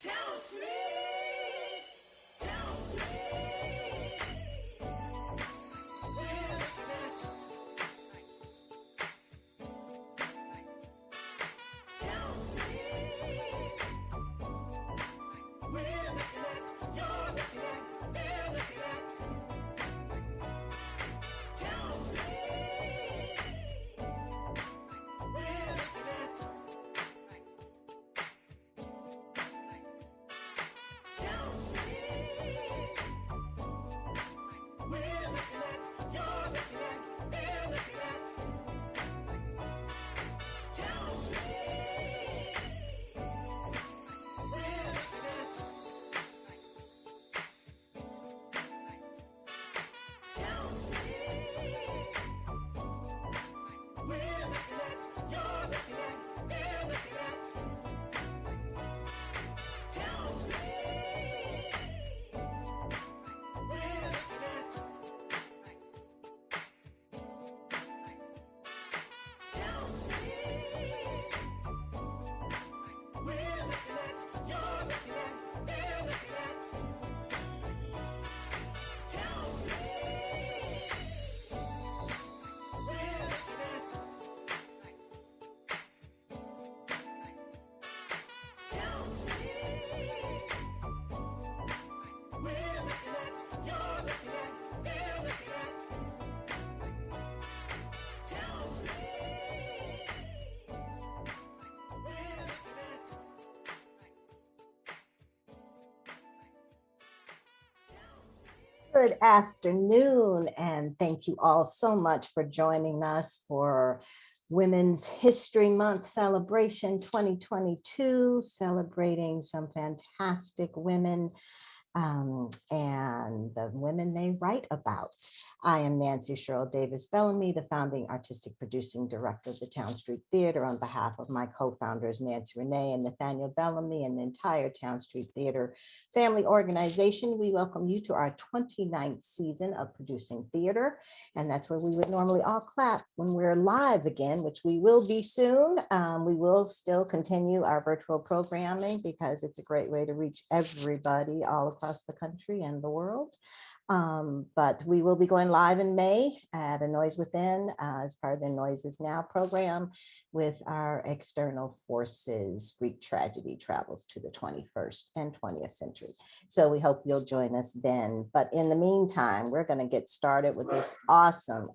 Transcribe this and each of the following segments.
Towne Street, Towne Street. We're looking at Towne Street. We're looking at, you're looking at, they're looking at Towne Street. We're looking at Towne Street. We're looking at, you're looking at, they're looking at Towne Street. We're looking at Towne Street. We're looking at, you're looking at, they're looking at Towne Street. We're looking at Towne Street. We're looking at, you're looking at, they're looking at Towne Street. We're looking at Towne Street. We're looking at, you're looking at, they're looking at Towne Street. We're looking at Good afternoon, and thank you all so much for joining us for Women's History Month celebration 2022, celebrating some fantastic women and the women they write about. I am Nancy Cheryl Davis Bellamy, the founding artistic producing director of the Towne Street Theatre. On behalf of my co-founders, Nancy Renee and Nathaniel Bellamy, and the entire Towne Street Theatre family organization, we welcome you to our 29th season of producing theater. And that's where we would normally all clap when we're live again, which we will be soon. We will still continue our virtual programming because it's a great way to reach everybody all across the country and the world. But we will be going live in May at A Noise Within as part of the Noises Now program with our External Forces Greek Tragedy Travels to the 21st and 20th Century. So we hope you'll join us then. But in the meantime, we're going to get started with this awesome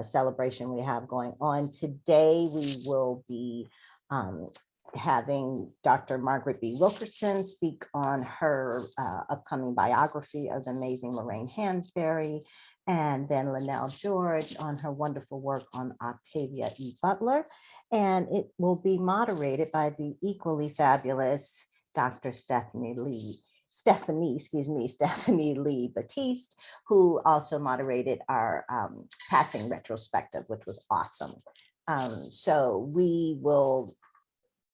celebration we have going on. Today, we will be having Dr. Margaret B. Wilkerson speak on her upcoming biography of the amazing Lorraine Hansberry, and then Lynell George on her wonderful work on Octavia E. Butler. And it will be moderated by the equally fabulous Dr. Stephanie Lee Batiste, who also moderated our passing retrospective, which was awesome. So we will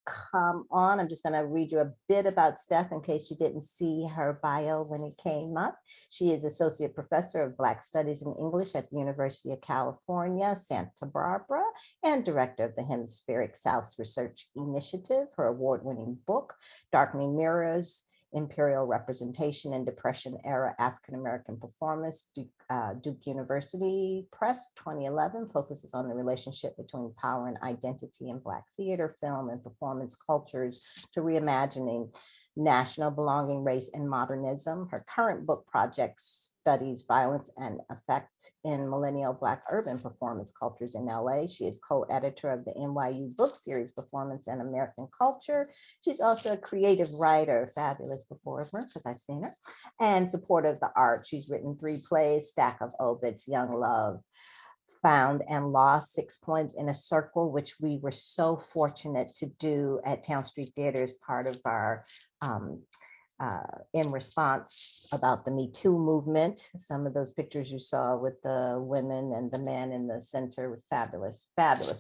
come on. I'm just going to read you a bit about Steph in case you didn't see her bio when it came up. She is Associate Professor of Black Studies and English at the University of California, Santa Barbara, and Director of the Hemispheric South Research Initiative. Her award-winning book, Darkening Mirrors, Imperial Representation in Depression-Era African-American Performance, Duke University Press, 2011, focuses on the relationship between power and identity in Black theater, film, and performance cultures to reimagining national belonging, race, and modernism. Her current book project studies violence and effect in millennial Black urban performance cultures in LA. She is co-editor of the NYU book series, Performance and American Culture. She's also a creative writer, fabulous performer, because I've seen her, and supporter of the art. She's written 3 plays, Stack of Obits, Young Love, Found and Lost, 6 Points in a Circle, which we were so fortunate to do at Towne Street Theatre as part of our in response about the Me Too movement. Some of those pictures you saw with the women and the men in the center, fabulous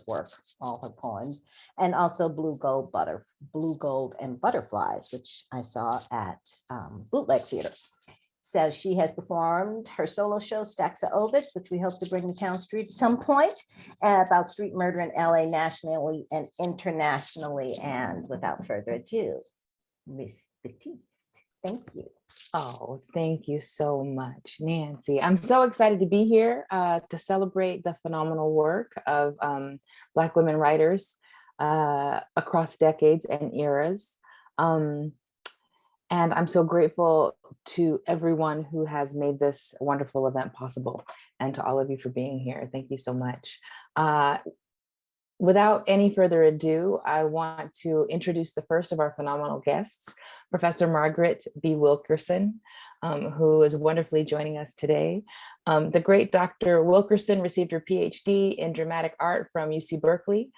work, all her poems. And also Blue Gold and Butterflies, which I saw at Bootleg Theater. So she has performed her solo show, Stacks of Obits, which we hope to bring to Towne Street at some point, about street murder in LA nationally and internationally. And without further ado, Miss Batiste. Thank you. Oh, thank you so much, Nancy. I'm so excited to be here to celebrate the phenomenal work of Black women writers across decades and eras. And I'm so grateful to everyone who has made this wonderful event possible, and to all of you for being here. Thank you so much. Without any further ado, I want to introduce the first of our phenomenal guests, Professor Margaret B. Wilkerson, who is wonderfully joining us today. The great Dr. Wilkerson received her PhD in dramatic art from UC Berkeley.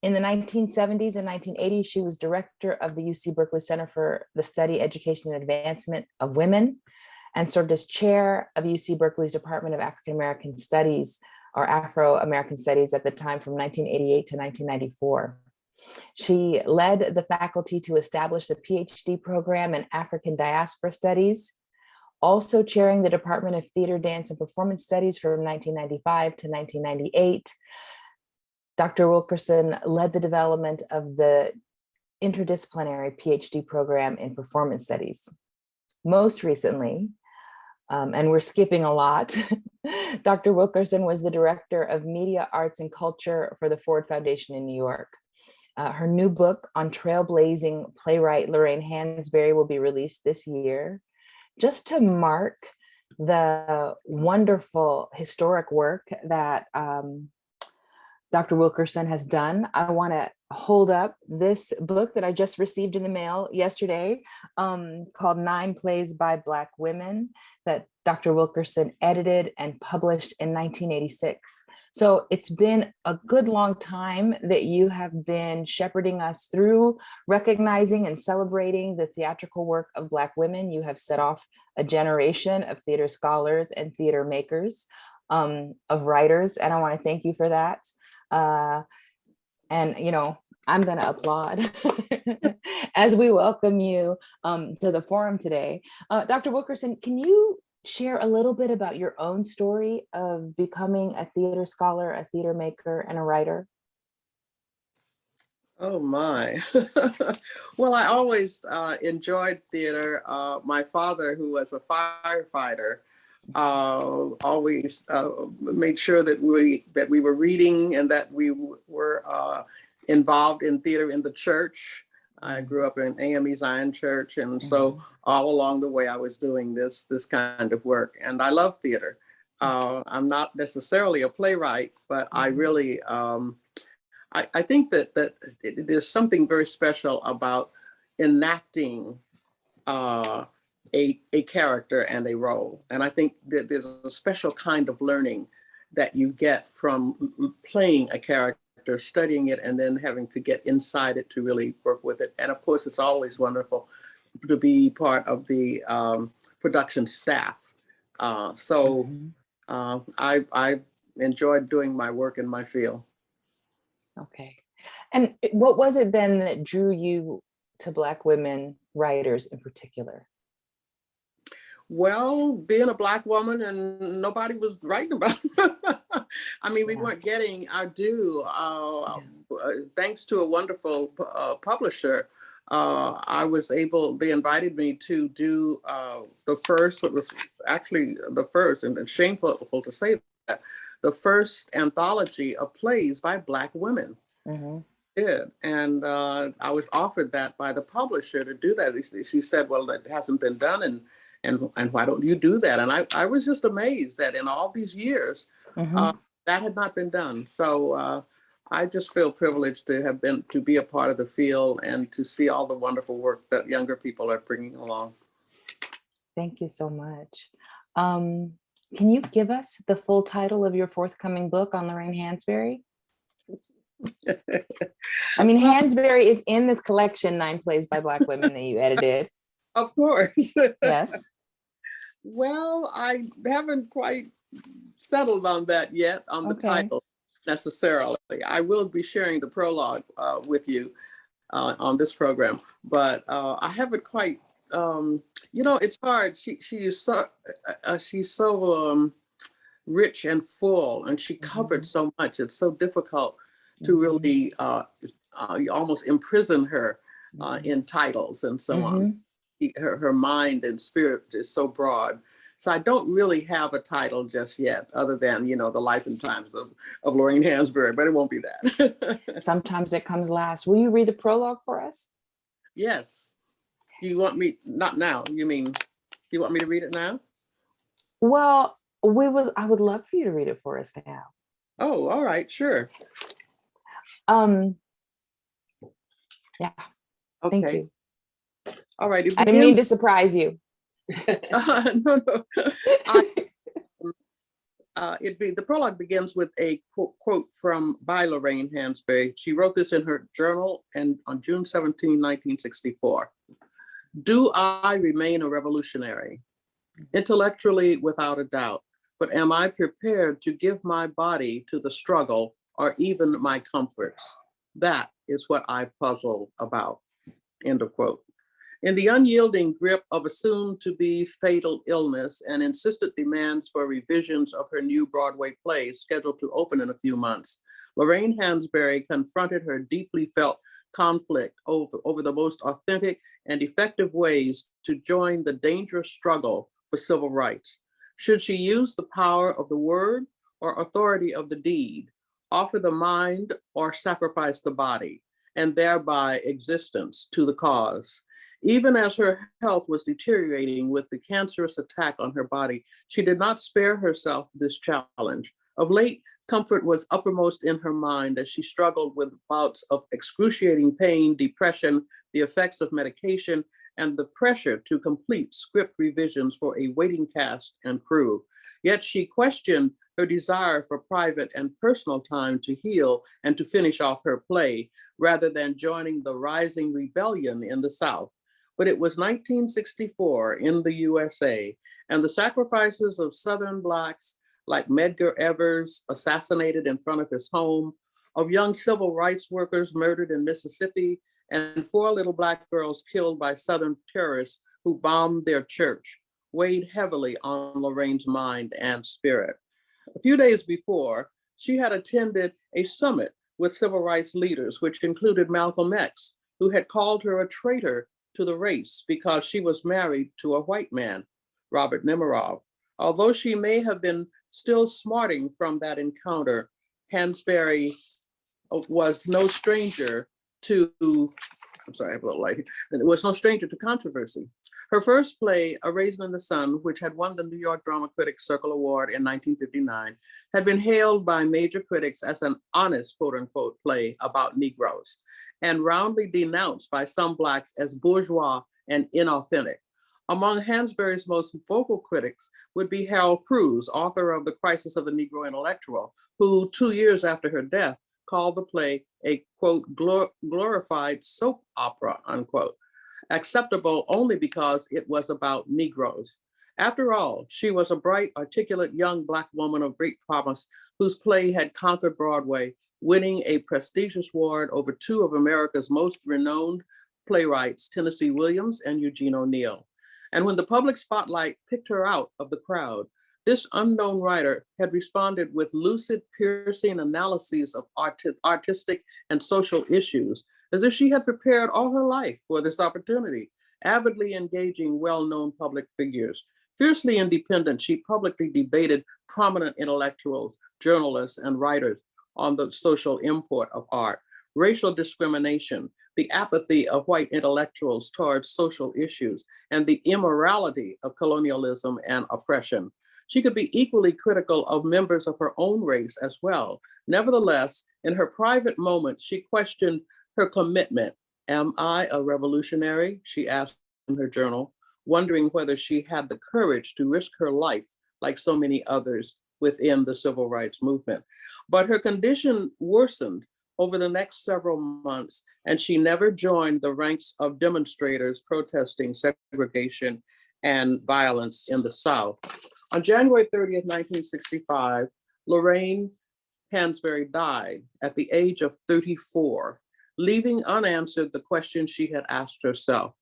In the 1970s and 1980s, she was director of the UC Berkeley Center for the Study, Education, and Advancement of Women, and served as chair of UC Berkeley's Department of African American Studies, or Afro-American Studies, at the time from 1988 to 1994. She led the faculty to establish the PhD program in African Diaspora Studies, also chairing the Department of Theater, Dance, and Performance Studies from 1995 to 1998. Dr. Wilkerson led the development of the interdisciplinary PhD program in Performance Studies. Most recently, and we're skipping a lot, Dr. Wilkerson was the director of Media, Arts, and Culture for the Ford Foundation in New York. Her new book on trailblazing playwright Lorraine Hansberry will be released this year. Just to mark the wonderful historic work that Dr. Wilkerson has done, I want to hold up this book that I just received in the mail yesterday, called 9 Plays by Black Women, that Dr. Wilkerson edited and published in 1986. So it's been a good long time that you have been shepherding us through recognizing and celebrating the theatrical work of Black women. You have set off a generation of theater scholars and theater makers, of writers, and I want to thank you for that. And, you know, I'm going to applaud as we welcome you to the forum today. Dr. Wilkerson, can you share a little bit about your own story of becoming a theater scholar, a theater maker, and a writer? Oh my. Well, I always enjoyed theater. My father, who was a firefighter, always made sure that we were reading and that we were involved in theater in the church. I grew up in AME Zion Church, and so all along the way I was doing this kind of work, and I love theater. I'm not necessarily a playwright, but I really I think that there's something very special about enacting a character and a role. And I think that there's a special kind of learning that you get from playing a character, studying it, and then having to get inside it to really work with it. And of course, it's always wonderful to be part of the production staff. I enjoyed doing my work in my field. Okay. And what was it then that drew you to Black women writers in particular? Well, being a Black woman and nobody was writing about it. I mean, we weren't getting our due. Thanks to a wonderful publisher, I was able, they invited me to do the first, what was actually the first, and it's shameful to say that, the first anthology of plays by Black women. Did. And I was offered that by the publisher to do that. She said, well, that hasn't been done, and why don't you do that? And I was just amazed that in all these years, that had not been done. So I just feel privileged to be a part of the field and to see all the wonderful work that younger people are bringing along. Thank you so much. Can you give us the full title of your forthcoming book on Lorraine Hansberry? I mean, Hansberry is in this collection, 9 Plays by Black Women, that you edited. Of course. Yes. Well, I haven't quite settled on that yet, on the title necessarily. I will be sharing the prologue with you on this program, but I haven't quite, you know, it's hard. She's so rich and full, and she covered so much. It's so difficult to really almost imprison her. in titles and so Mm-hmm. on. Her mind and spirit is so broad. So I don't really have a title just yet, other than, the life and times of Lorraine Hansberry, but it won't be that. Sometimes it comes last. Will you read the prologue for us? Yes. Do you want me, not now, do you want me to read it now? Well, I would love for you to read it for us now. Oh, all right, sure. Yeah. Okay. Thank you. All right. I didn't mean to surprise you. No. The prologue begins with a quote by Lorraine Hansberry. She wrote this in her journal and on June 17, 1964. Do I remain a revolutionary? Intellectually, without a doubt, but am I prepared to give my body to the struggle or even my comforts? That is what I puzzle about. End of quote. In the unyielding grip of a soon-to-be fatal illness and insistent demands for revisions of her new Broadway play scheduled to open in a few months, Lorraine Hansberry confronted her deeply felt conflict over the most authentic and effective ways to join the dangerous struggle for civil rights. Should she use the power of the word or authority of the deed, offer the mind or sacrifice the body, and thereby existence to the cause? Even as her health was deteriorating with the cancerous attack on her body, she did not spare herself this challenge. Of late, comfort was uppermost in her mind as she struggled with bouts of excruciating pain, depression, the effects of medication, and the pressure to complete script revisions for a waiting cast and crew. Yet she questioned her desire for private and personal time to heal and to finish off her play, rather than joining the rising rebellion in the South. But it was 1964 in the USA, and the sacrifices of Southern Blacks like Medgar Evers assassinated in front of his home, of young civil rights workers murdered in Mississippi, and 4 little Black girls killed by Southern terrorists who bombed their church, weighed heavily on Lorraine's mind and spirit. A few days before, she had attended a summit with civil rights leaders, which included Malcolm X, who had called her a traitor to the race because she was married to a white man, Robert Nemiroff. Although she may have been still smarting from that encounter, Hansberry was no stranger to, I'm sorry, I have a little light here. It was no stranger to controversy. Her first play, A Raisin in the Sun, which had won the New York Drama Critics Circle Award in 1959, had been hailed by major critics as an honest, quote unquote, play about Negroes, and roundly denounced by some Blacks as bourgeois and inauthentic. Among Hansberry's most vocal critics would be Harold Cruse, author of The Crisis of the Negro Intellectual, who 2 years after her death called the play a, quote, glorified soap opera, unquote, acceptable only because it was about Negroes. After all, she was a bright, articulate young Black woman of great promise whose play had conquered Broadway, winning a prestigious award over 2 of America's most renowned playwrights, Tennessee Williams and Eugene O'Neill. And when the public spotlight picked her out of the crowd, this unknown writer had responded with lucid, piercing analyses of artistic and social issues, as if she had prepared all her life for this opportunity, avidly engaging well-known public figures. Fiercely independent, she publicly debated prominent intellectuals, journalists, and writers on the social import of art, racial discrimination, the apathy of white intellectuals towards social issues, and the immorality of colonialism and oppression. She could be equally critical of members of her own race as well. Nevertheless, in her private moments, she questioned her commitment. Am I a revolutionary? She asked in her journal, wondering whether she had the courage to risk her life like so many others within the civil rights movement. But her condition worsened over the next several months, and she never joined the ranks of demonstrators protesting segregation and violence in the South. On January 30th, 1965, Lorraine Hansberry died at the age of 34, leaving unanswered the question she had asked herself.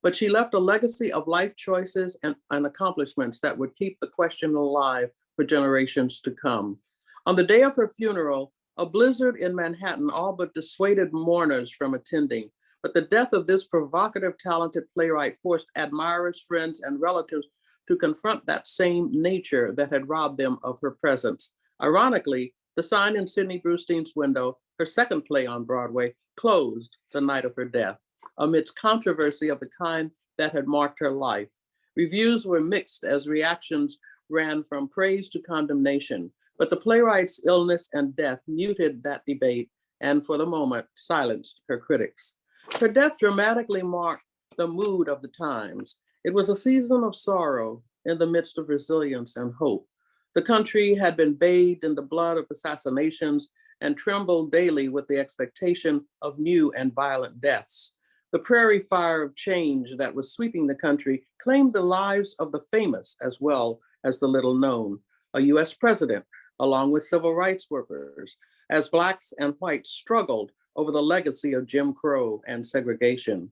But she left a legacy of life choices and accomplishments that would keep the question alive for generations to come. On the day of her funeral, a blizzard in Manhattan all but dissuaded mourners from attending, But the death of this provocative, talented playwright forced admirers, friends, and relatives to confront that same nature that had robbed them of her presence. Ironically, The Sign in Sidney Brustein's Window, her second play on Broadway, closed the night of her death, amidst controversy of the kind that had marked her life. Reviews were mixed as reactions ran from praise to condemnation, but the playwright's illness and death muted that debate and, for the moment, silenced her critics. Her death dramatically marked the mood of the times. It was a season of sorrow in the midst of resilience and hope. The country had been bathed in the blood of assassinations and trembled daily with the expectation of new and violent deaths. The prairie fire of change that was sweeping the country claimed the lives of the famous as well as the little known. A US president, along with civil rights workers, as Blacks and whites struggled over the legacy of Jim Crow and segregation.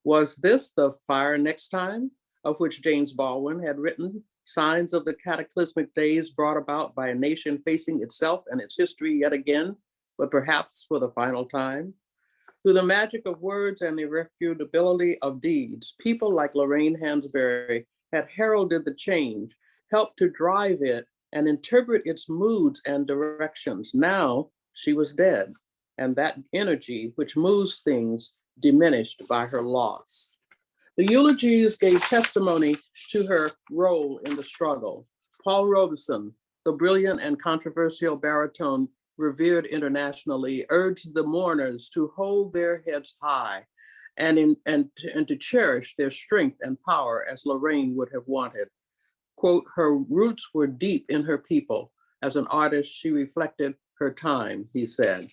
Was this the fire next time, of which James Baldwin had written, signs of the cataclysmic days brought about by a nation facing itself and its history yet again, but perhaps for the final time? Through the magic of words and the irrefutability of deeds, people like Lorraine Hansberry had heralded the change, helped to drive it and interpret its moods and directions. Now she was dead, and that energy which moves things diminished by her loss. The eulogies gave testimony to her role in the struggle. Paul Robeson, the brilliant and controversial baritone revered internationally, urged the mourners to hold their heads high and to cherish their strength and power as Lorraine would have wanted. Quote, her roots were deep in her people. As an artist, she reflected her time, he said.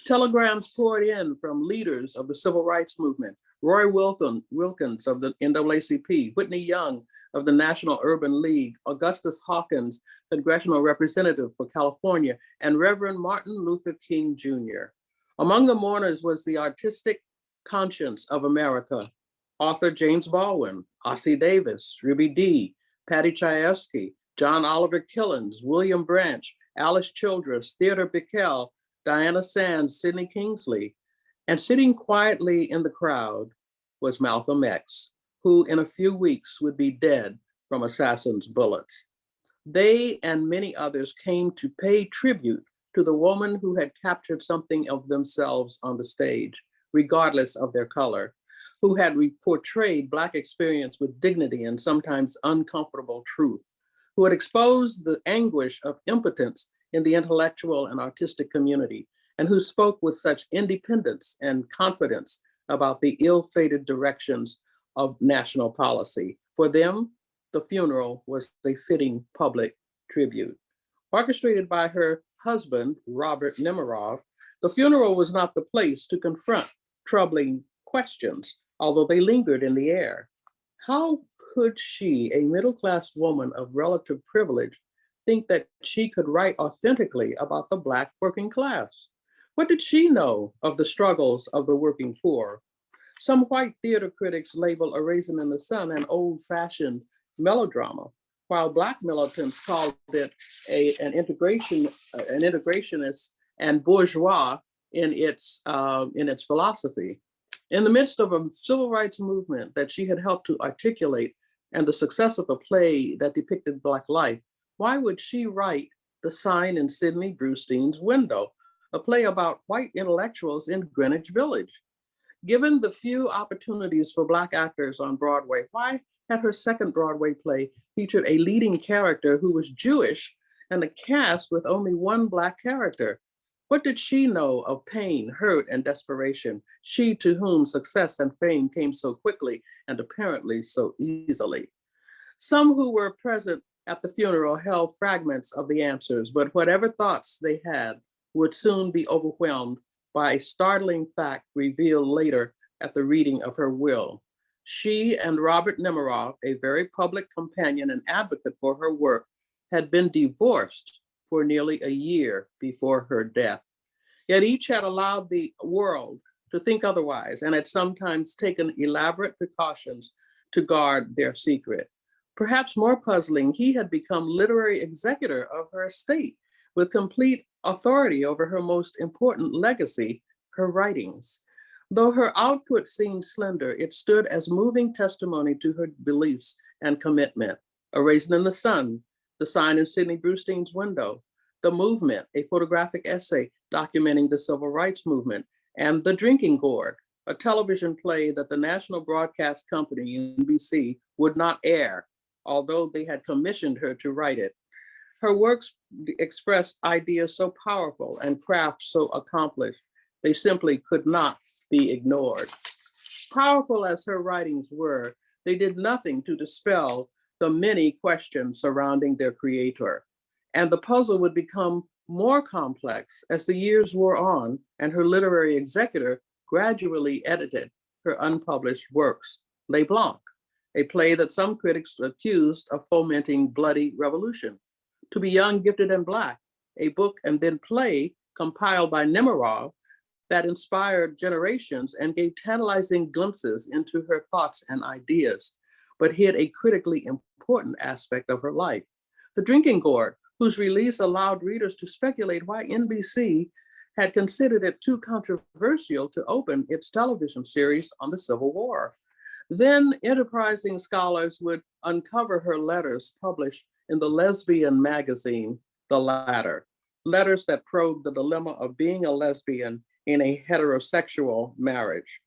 Telegrams poured in from leaders of the civil rights movement, Roy Wilkins of the NAACP, Whitney Young of the National Urban League, Augustus Hawkins, congressional representative for California, and Reverend Martin Luther King Jr. Among the mourners was the artistic conscience of America, author James Baldwin, Ossie Davis, Ruby Dee, Patty Chayefsky, John Oliver Killens, William Branch, Alice Childress, Theodore Bickel, Diana Sands, Sidney Kingsley. And sitting quietly in the crowd was Malcolm X, who in a few weeks would be dead from assassins' bullets. They and many others came to pay tribute to the woman who had captured something of themselves on the stage, regardless of their color, who had portrayed Black experience with dignity and sometimes uncomfortable truth, who had exposed the anguish of impotence in the intellectual and artistic community, and who spoke with such independence and confidence about the ill-fated directions of national policy. For them, the funeral was a fitting public tribute. Orchestrated by her husband, Robert Nemiroff, the funeral was not the place to confront troubling questions, although they lingered in the air. How could she, a middle-class woman of relative privilege, think that she could write authentically about the Black working class? What did she know of the struggles of the working poor? Some white theater critics label A Raisin in the Sun an old-fashioned melodrama, while Black militants called it an integrationist and bourgeois in its philosophy. In the midst of a civil rights movement that she had helped to articulate and the success of a play that depicted Black life, why would she write The Sign in Sidney Brustein's Window, a play about white intellectuals in Greenwich Village? Given the few opportunities for Black actors on Broadway, why had her second Broadway play featured a leading character who was Jewish and a cast with only one Black character? What did she know of pain, hurt, and desperation, she to whom success and fame came so quickly and apparently so easily? Some who were present at the funeral held fragments of the answers, but whatever thoughts they had would soon be overwhelmed by a startling fact revealed later at the reading of her will. She and Robert Nemiroff, a very public companion and advocate for her work, had been divorced for nearly a year before her death. Yet each had allowed the world to think otherwise and had sometimes taken elaborate precautions to guard their secret. Perhaps more puzzling, he had become literary executor of her estate with complete authority over her most important legacy, her writings. Though her output seemed slender, it stood as moving testimony to her beliefs and commitment. A Raisin in the Sun, The Sign in Sidney Brustein's Window, The Movement, a photographic essay documenting the civil rights movement, and The Drinking Gourd, a television play that the National Broadcast Company, NBC, would not air, although they had commissioned her to write it. Her works expressed ideas so powerful and craft so accomplished, they simply could not be ignored. Powerful as her writings were, they did nothing to dispel the many questions surrounding their creator. And the puzzle would become more complex as the years wore on and her literary executor gradually edited her unpublished works. Les Blancs, a play that some critics accused of fomenting bloody revolution. To Be Young, Gifted, and Black, a book and then play compiled by Nemerov that inspired generations and gave tantalizing glimpses into her thoughts and ideas, but hid a critically important aspect of her life. The Drinking Gourd, whose release allowed readers to speculate why NBC had considered it too controversial to open its television series on the Civil War. Then enterprising scholars would uncover her letters published in the lesbian magazine, The Ladder, letters that probed the dilemma of being a lesbian in a heterosexual marriage.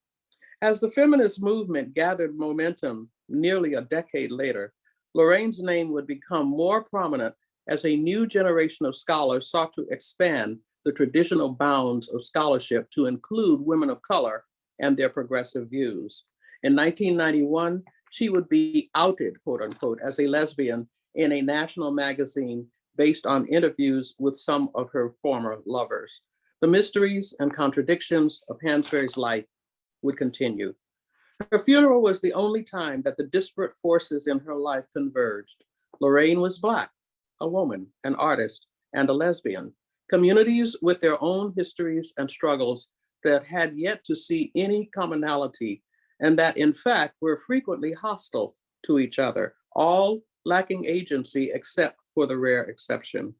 As the feminist movement gathered momentum nearly a decade later, Lorraine's name would become more prominent as a new generation of scholars sought to expand the traditional bounds of scholarship to include women of color and their progressive views. In 1991, she would be outed, quote unquote, as a lesbian in a national magazine based on interviews with some of her former lovers. The mysteries and contradictions of Hansberry's life would continue. Her funeral was the only time that the disparate forces in her life converged. Lorraine was Black, a woman, an artist, and a lesbian, communities with their own histories and struggles that had yet to see any commonality, and that in fact were frequently hostile to each other, all lacking agency except for the rare exception.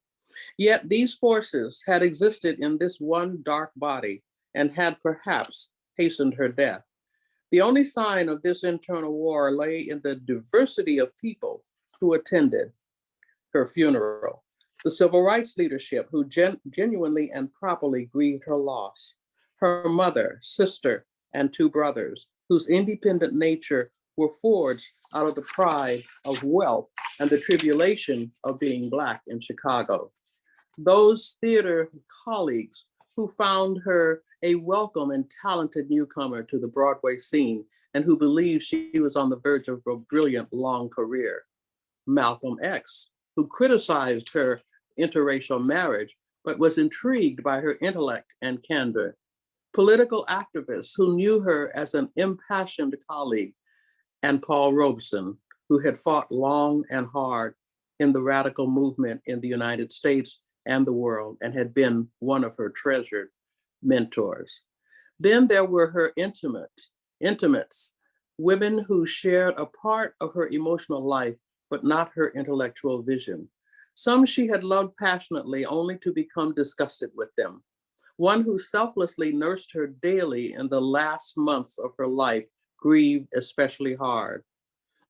Yet these forces had existed in this one dark body and had perhaps hastened her death. The only sign of this internal war lay in the diversity of people who attended her funeral. The civil rights leadership who genuinely and properly grieved her loss. Her mother, sister, and two brothers, whose independent nature were forged out of the pride of wealth and the tribulation of being Black in Chicago. Those theater colleagues who found her a welcome and talented newcomer to the Broadway scene and who believed she was on the verge of a brilliant long career. Malcolm X, who criticized her interracial marriage, but was intrigued by her intellect and candor. Political activists who knew her as an impassioned colleague, and Paul Robeson, who had fought long and hard in the radical movement in the United States and the world and had been one of her treasured mentors. Then there were her intimates, women who shared a part of her emotional life, but not her intellectual vision. Some she had loved passionately only to become disgusted with them. One who selflessly nursed her daily in the last months of her life grieved especially hard.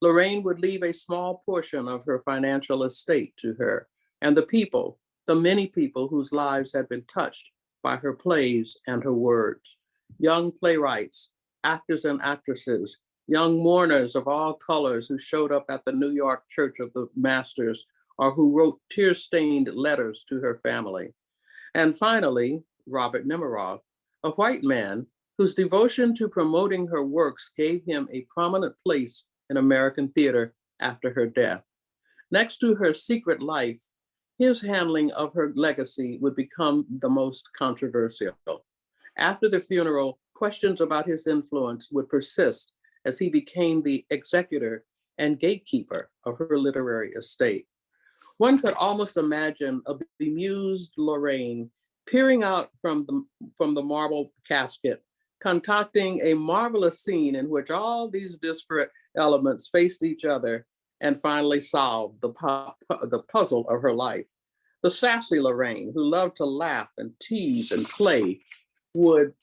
Lorraine would leave a small portion of her financial estate to her and the many people whose lives had been touched by her plays and her words. Young playwrights, actors and actresses, young mourners of all colors who showed up at the New York Church of the Masters or who wrote tear-stained letters to her family. And finally, Robert Nemerov, a white man whose devotion to promoting her works gave him a prominent place in American theater after her death. Next to her secret life, his handling of her legacy would become the most controversial. After the funeral, questions about his influence would persist as he became the executor and gatekeeper of her literary estate. One could almost imagine a bemused Lorraine peering out from the marble casket, concocting a marvelous scene in which all these disparate elements faced each other and finally solved the puzzle of her life. The sassy Lorraine, who loved to laugh and tease and play, would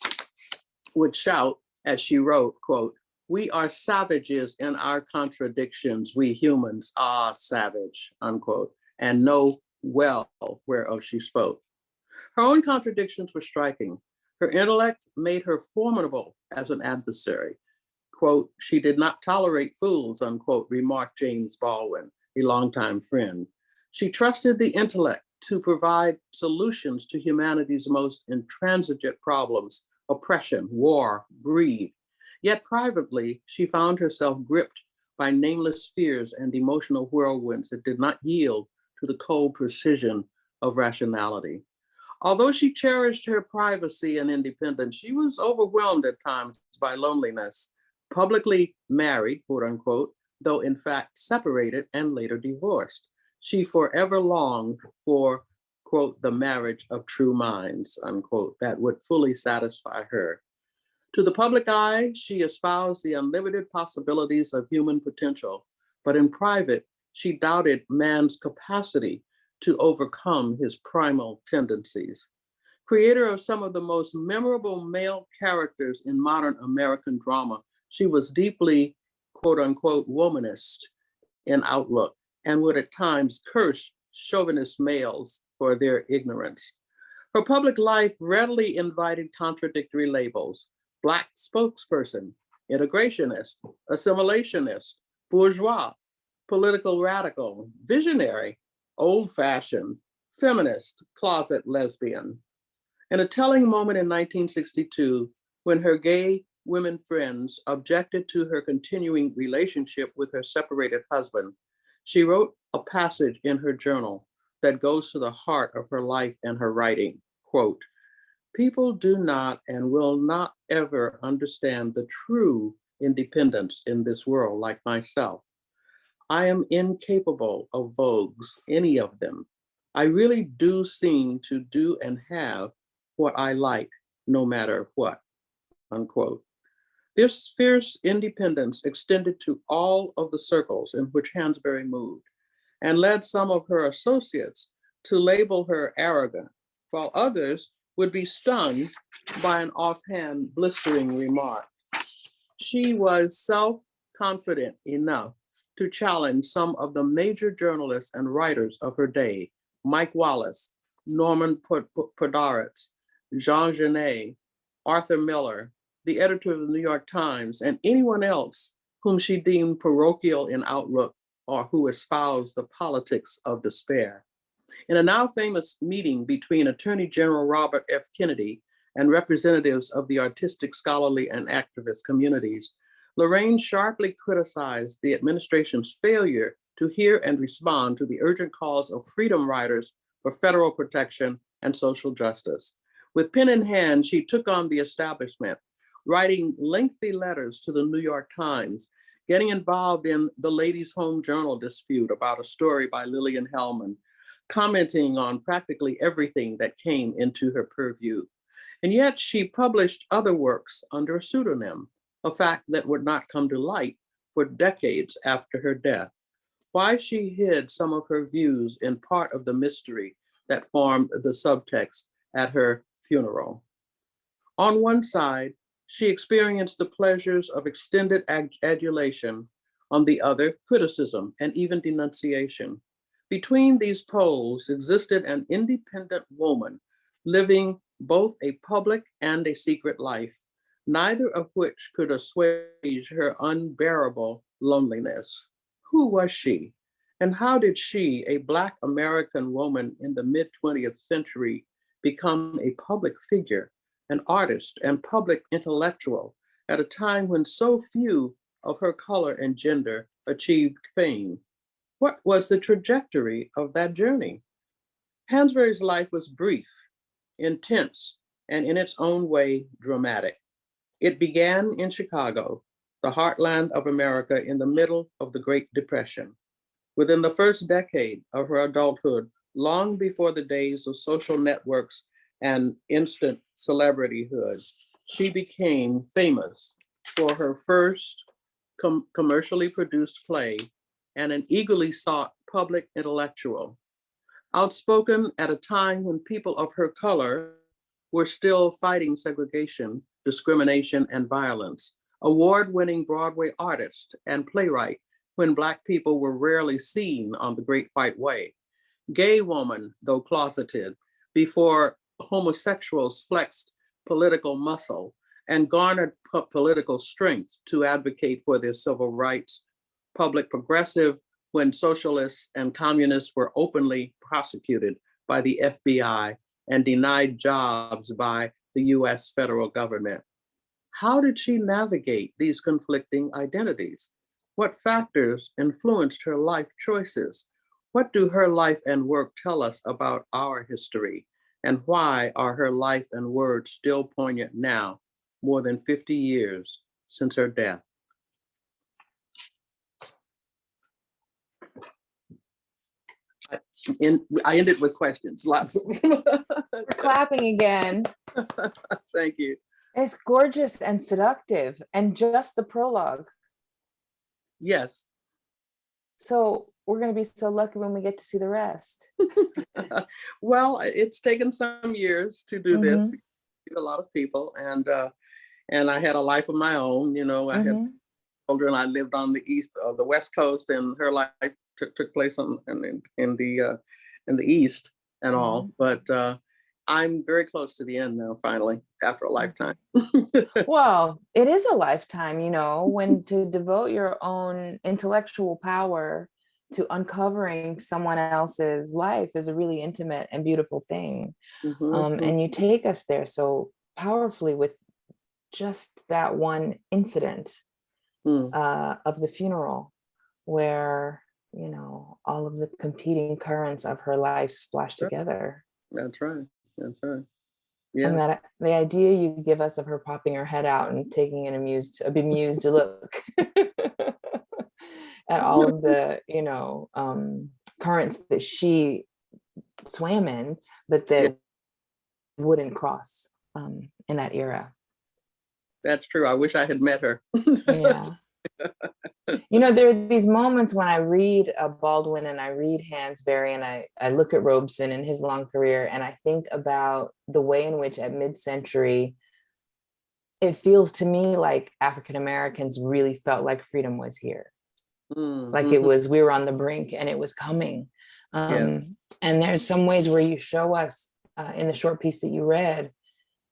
shout, as she wrote, quote, "We are savages in our contradictions, we humans are savage," unquote, and know well whereof she spoke. Her own contradictions were striking. Her intellect made her formidable as an adversary. Quote, "She did not tolerate fools," unquote, remarked James Baldwin, a longtime friend. She trusted the intellect to provide solutions to humanity's most intransigent problems: oppression, war, greed. Yet privately, she found herself gripped by nameless fears and emotional whirlwinds that did not yield to the cold precision of rationality. Although she cherished her privacy and independence, she was overwhelmed at times by loneliness. Publicly married, quote unquote, though in fact separated and later divorced, she forever longed for, quote, "the marriage of true minds," unquote, that would fully satisfy her. To the public eye, she espoused the unlimited possibilities of human potential, but in private, she doubted man's capacity to overcome his primal tendencies. Creator of some of the most memorable male characters in modern American drama, she was deeply, quote unquote, womanist in outlook and would at times curse chauvinist males for their ignorance. Her public life readily invited contradictory labels: Black spokesperson, integrationist, assimilationist, bourgeois, political radical, visionary, old-fashioned, feminist, closet lesbian. In a telling moment in 1962, when her gay women friends objected to her continuing relationship with her separated husband, she wrote a passage in her journal that goes to the heart of her life and her writing. Quote, "People do not and will not ever understand the true independence in this world like myself. I am incapable of vogues, any of them. I really do seem to do and have what I like, no matter what," unquote. This fierce independence extended to all of the circles in which Hansberry moved and led some of her associates to label her arrogant, while others would be stung by an offhand, blistering remark. She was self-confident enough to challenge some of the major journalists and writers of her day: Mike Wallace, Norman Podhoretz, Jean Genet, Arthur Miller, the editor of the New York Times, and anyone else whom she deemed parochial in outlook or who espoused the politics of despair. In a now famous meeting between Attorney General Robert F. Kennedy and representatives of the artistic, scholarly, and activist communities, Lorraine sharply criticized the administration's failure to hear and respond to the urgent calls of freedom riders for federal protection and social justice. With pen in hand, she took on the establishment, writing lengthy letters to the New York Times, getting involved in the Ladies' Home Journal dispute about a story by Lillian Hellman, commenting on practically everything that came into her purview. And yet she published other works under a pseudonym, a fact that would not come to light for decades after her death. Why she hid some of her views in part of the mystery that formed the subtext at her funeral. On one side, she experienced the pleasures of extended adulation, on the other, criticism and even denunciation. Between these poles existed an independent woman living both a public and a secret life, neither of which could assuage her unbearable loneliness. Who was she? And how did she, a Black American woman in the mid-20th century, become a public figure, an artist and public intellectual at a time when so few of her color and gender achieved fame? What was the trajectory of that journey? Hansberry's life was brief, intense, and in its own way, dramatic. It began in Chicago, the heartland of America in the middle of the Great Depression. Within the first decade of her adulthood, long before the days of social networks and instant celebrityhood, she became famous for her first commercially produced play and an eagerly sought public intellectual. Outspoken at a time when people of her color were still fighting segregation, discrimination, and violence. Award-winning Broadway artist and playwright when Black people were rarely seen on the Great White Way. Gay woman, though closeted, before homosexuals flexed political muscle and garnered political strength to advocate for their civil rights. Public progressive when socialists and communists were openly prosecuted by the FBI and denied jobs by the US federal government. How did she navigate these conflicting identities? What factors influenced her life choices? What do her life and work tell us about our history? And why are her life and words still poignant now, more than 50 years since her death? I ended with questions, lots of them. We're clapping again. Thank you. It's gorgeous and seductive, and just the prologue. Yes. So we're going to be so lucky when we get to see the rest. Well, it's taken some years to do this. A lot of people, and I had a life of my own. You know, I had children. I lived on the West Coast, and her life took place in the East and all. But I'm very close to the end now. Finally, after a lifetime. Well, it is a lifetime, you know, when to devote your own intellectual power to uncovering someone else's life is a really intimate and beautiful thing. And you take us there so powerfully with just that one incident of the funeral, where, you know, all of the competing currents of her life splash together. That's right. That's right. Yes. And that the idea you give us of her popping her head out and taking a bemused look at all of the, you know, currents that she swam in, but that wouldn't cross in that era. That's true. I wish I had met her. Yeah. You know, there are these moments when I read Baldwin and I read Hansberry and I look at Robeson and his long career, and I think about the way in which at mid-century, it feels to me like African Americans really felt like freedom was here. Like it was, we were on the brink and it was coming. And there's some ways where you show us in the short piece that you read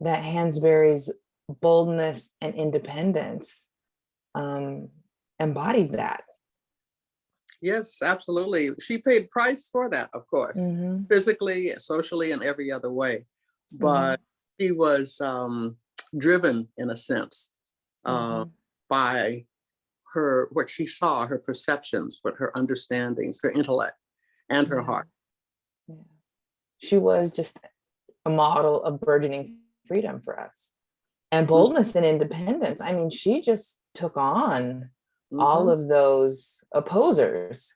that Hansberry's boldness and independence embodied that. Yes, absolutely. She paid price for that, of course, physically, socially, and every other way. But she was driven, in a sense, by what she saw, her perceptions, but her understandings, her intellect, and her heart. Yeah. She was just a model of burgeoning freedom for us. And boldness and independence. I mean, she just took on all of those opposers.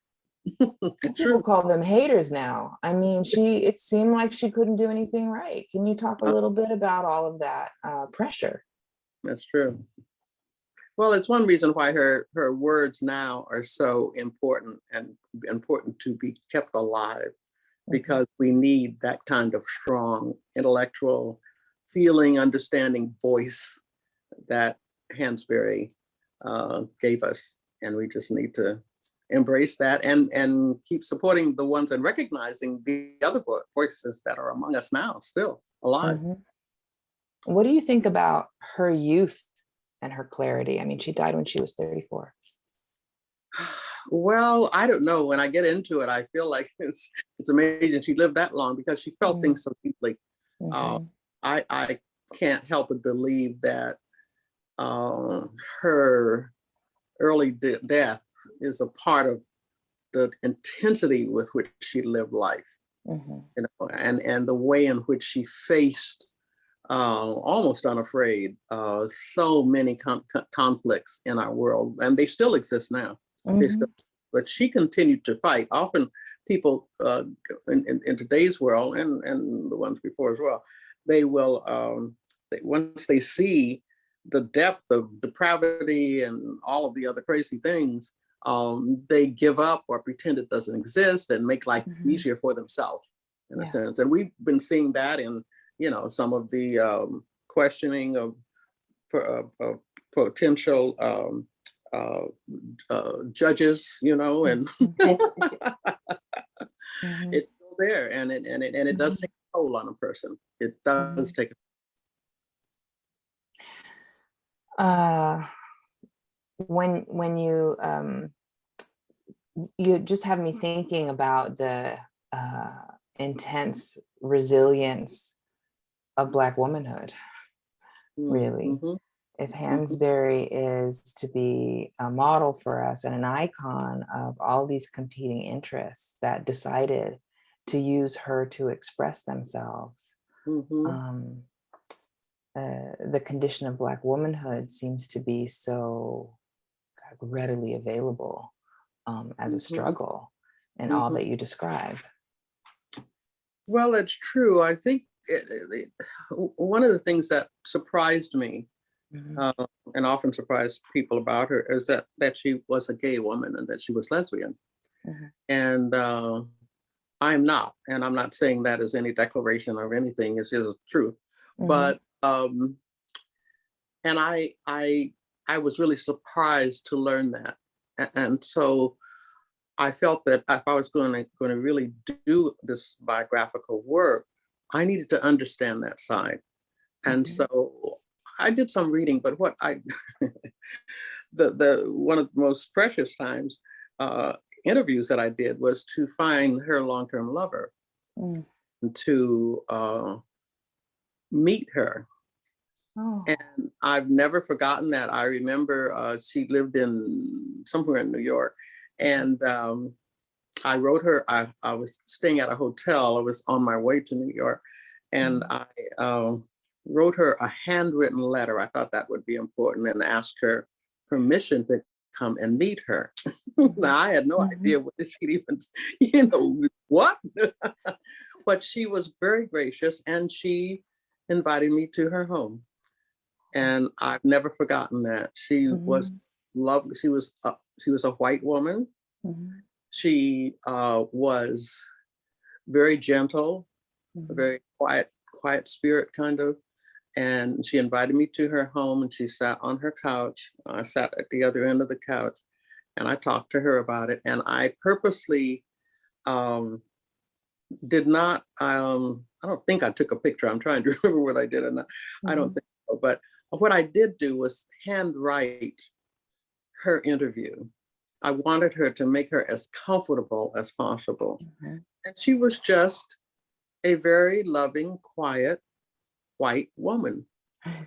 People call them haters now. I mean, it seemed like she couldn't do anything right. Can you talk a little bit about all of that pressure? That's true. Well, it's one reason why her words now are so important and important to be kept alive, because we need that kind of strong intellectual feeling, understanding voice that Hansberry gave us. And we just need to embrace that and keep supporting the ones and recognizing the other voices that are among us now, still alive. What do you think about her youth and her clarity? I mean, she died when she was 34. Well, I don't know. When I get into it, I feel like it's amazing she lived that long, because she felt things so deeply. I can't help but believe that her early death is a part of the intensity with which she lived life, you know, and the way in which she faced, almost unafraid, so many conflicts in our world, and they still exist now. But she continued to fight. Often people in today's world, and the ones before as well, they will, once they see the depth of depravity and all of the other crazy things, they give up or pretend it doesn't exist and make life easier for themselves, in a sense. And we've been seeing that in, you know, some of the questioning of potential judges, you know, and it's still there, and it does take a toll on a person. It does take. When you just have me thinking about the intense resilience of Black womanhood, really. If Hansberry is to be a model for us and an icon of all these competing interests that decided to use her to express themselves, the condition of Black womanhood seems to be so readily available as a struggle in all that you describe. Well, it's true. I think one of the things that surprised me and often surprised people about her is that she was a gay woman and that she was lesbian. And I'm not, and I'm not saying that as any declaration of anything. It's just the truth. But and I was really surprised to learn that, and so I felt that if I was going to really do this biographical work, I needed to understand that side. And so I did some reading, but what the one of the most precious times interviews that I did was to find her long-term lover and to meet her. And I've never forgotten that. I remember she lived in somewhere in New York, and I wrote her. I was staying at a hotel. I was on my way to New York, and I wrote her a handwritten letter. I thought that would be important, and asked her permission to come and meet her. Now, I had no idea what she'd even, what? But she was very gracious, and she invited me to her home. And I've never forgotten that. She was lovely. She was a white woman. She was very gentle, a very quiet spirit kind of. And she invited me to her home, and she sat on her couch. I sat at the other end of the couch, and I talked to her about it. And I purposely did not, I don't think I took a picture. I'm trying to remember what I did or not. I don't think so. But what I did do was handwrite her interview. I wanted her to make her as comfortable as possible. And she was just a very loving, quiet, white woman.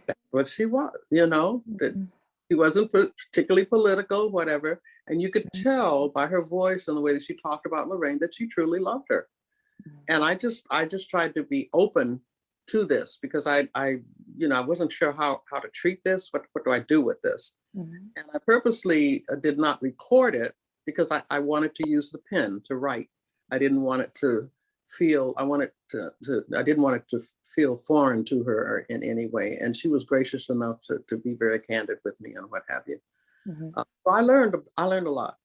That's what she was, that she wasn't particularly political, whatever. And you could tell by her voice and the way that she talked about Lorraine that she truly loved her. And I just tried to be open to this, because I wasn't sure how to treat this. What do I do with this? And I purposely did not record it, because I wanted to use the pen to write. I didn't want it to feel, I didn't want it to feel foreign to her in any way. And she was gracious enough to be very candid with me and what have you. So I learned a lot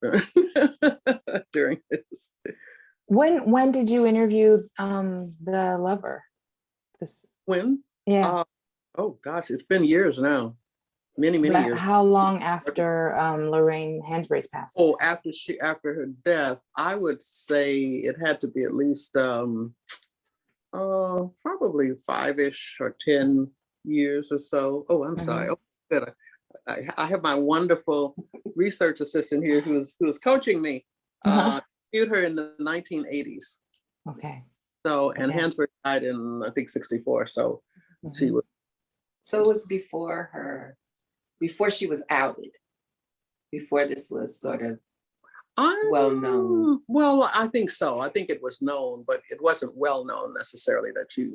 during this. When did you interview the lover? When? Yeah. Oh gosh, it's been years now. Many years. How long after Lorraine Hansberry's passing? Oh, after her death, I would say it had to be at least probably 5-ish or 10 years or so. Oh, I'm sorry. Oh, good. I have my wonderful research assistant here who is coaching me. Viewed her in the 1980s. Okay. So, and Hansberry died in, I think, 1964. So she was. So it was before she was outed, before this was sort of well known. Well, I think so. I think it was known, but it wasn't well known necessarily that she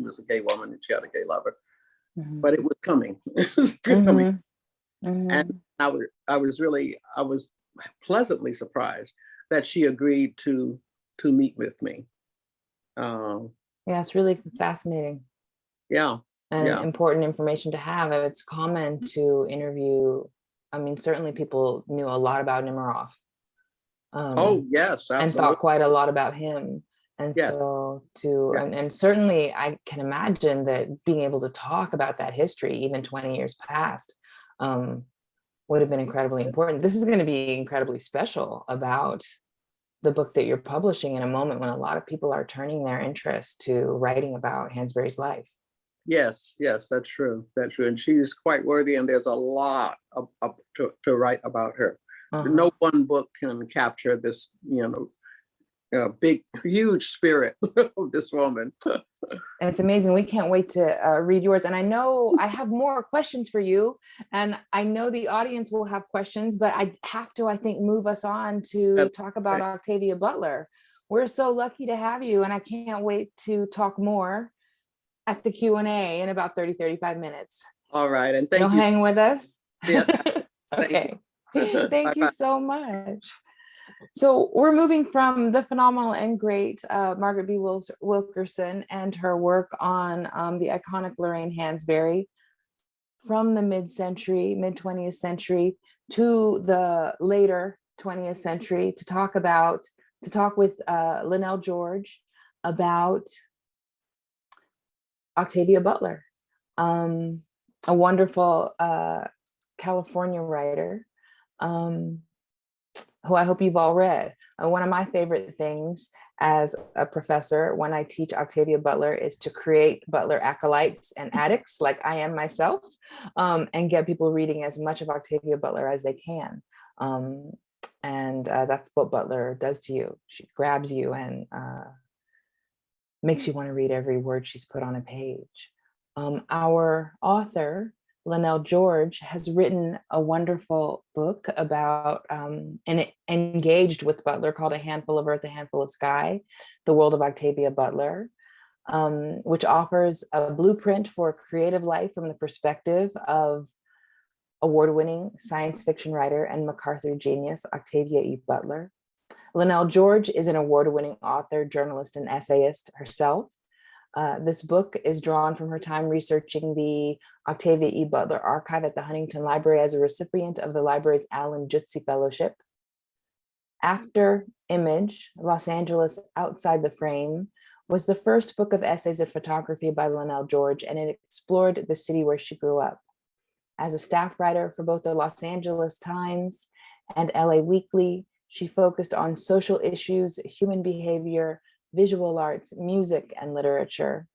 was a gay woman and she had a gay lover. But it was coming. It was coming. And I was pleasantly surprised that she agreed to meet with me. Yeah, it's really fascinating. Yeah. And important information to have. It's common to interview. I mean, certainly people knew a lot about Nemiroff. Oh, yes, absolutely. And thought quite a lot about him. And Yes. so Yeah. and certainly I can imagine that being able to talk about that history, even 20 years past, would have been incredibly important. This is going to be incredibly special about the book that you're publishing in a moment when a lot of people are turning their interest to writing about Hansberry's life. Yes, yes, that's true. That's true. And she is quite worthy, and there's a lot to write about her. No one book can capture this, big, huge spirit of this woman. And it's amazing. We can't wait to read yours. And I know I have more questions for you. And I know the audience will have questions, but I have to, I think, move us on to talk about Octavia Butler. We're so lucky to have you. And I can't wait to talk more at the Q&A in about 30-35 minutes. All right. And thank You'll you. hang with us? Yeah. Okay. you. Thank you so much. So we're moving from the phenomenal and great Margaret B. Wilkerson and her work on the iconic Lorraine Hansberry from the mid-century, mid-20th century to the later 20th century to talk with Lynell George about Octavia Butler, a wonderful California writer who I hope you've all read. One of my favorite things as a professor when I teach Octavia Butler is to create Butler acolytes and addicts like I am myself, and get people reading as much of Octavia Butler as they can. And that's what Butler does to you. She grabs you and makes you want to read every word she's put on a page. Our author, Lynell George, has written a wonderful book about and engaged with Butler called A Handful of Earth, A Handful of Sky, The World of Octavia Butler, which offers a blueprint for a creative life from the perspective of award-winning science fiction writer and MacArthur genius, Octavia E. Butler. Lynell George is an award-winning author, journalist, and essayist herself. This book is drawn from her time researching the Octavia E. Butler archive at the Huntington Library as a recipient of the library's Alan Jutzi Fellowship. After Image, Los Angeles Outside the Frame was the first book of essays and photography by Lynell George, and it explored the city where she grew up. As a staff writer for both the Los Angeles Times and LA Weekly, she focused on social issues, human behavior, visual arts, music, and literature.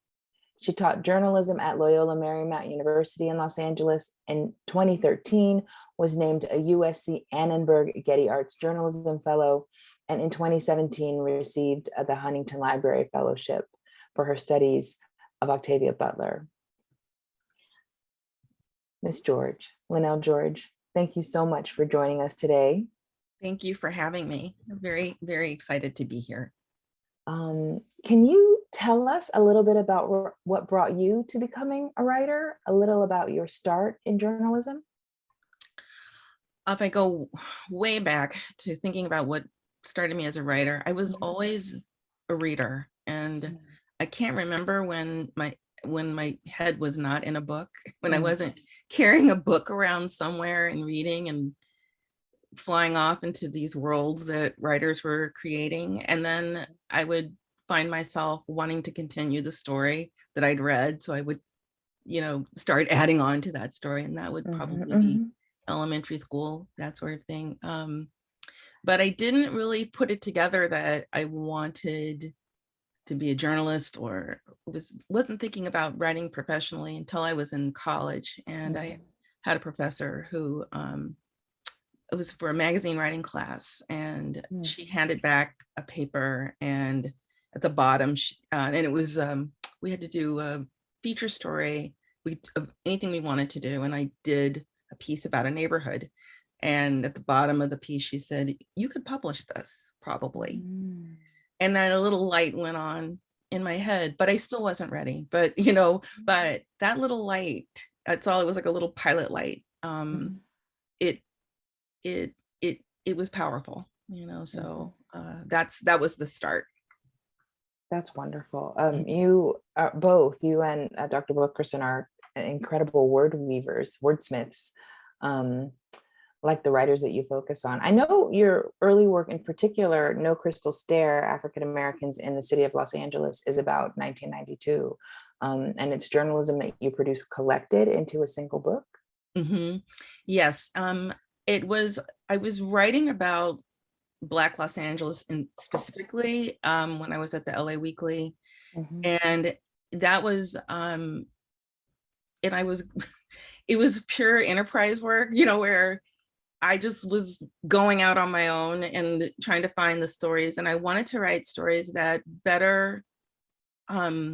She taught journalism at Loyola Marymount University in Los Angeles. In 2013, was named a USC Annenberg Getty Arts Journalism Fellow, and in 2017 received the Huntington Library Fellowship for her studies of Octavia Butler. Miss George, Lynell George, thank you so much for joining us today. Thank you for having me. I'm very, very excited to be here. Can you tell us a little bit about what brought you to becoming a writer, a little about your start in journalism? If I go way back to thinking about what started me as a writer, I was always a reader, and I can't remember when my head was not in a book, when I wasn't carrying a book around somewhere and reading and flying off into these worlds that writers were creating. And then I would find myself wanting to continue the story that I'd read. So I would, start adding on to that story. And that would probably be elementary school, that sort of thing. But I didn't really put it together that I wanted to be a journalist or wasn't thinking about writing professionally until I was in college. And I had a professor who, it was for a magazine writing class, and she handed back a paper, and at the bottom, and it was, we had to do a feature story of anything we wanted to do. And I did a piece about a neighborhood. And at the bottom of the piece, she said, "You could publish this probably." And then a little light went on in my head, but I still wasn't ready. But, but that little light, that's all, it was like a little pilot light. It was powerful, so that was the start. That's wonderful. You both, you and Dr. Wilkerson, are incredible word weavers, wordsmiths. like the writers that you focus on. I know your early work, in particular, No Crystal Stair, African Americans in the City of Los Angeles, is about 1992. And it's journalism that you produced collected into a single book. Yes. I was writing about Black Los Angeles and specifically when I was at the LA Weekly. And that was, and I was, it was pure enterprise work, you know, where I just was going out on my own and trying to find the stories. And I wanted to write stories that better, that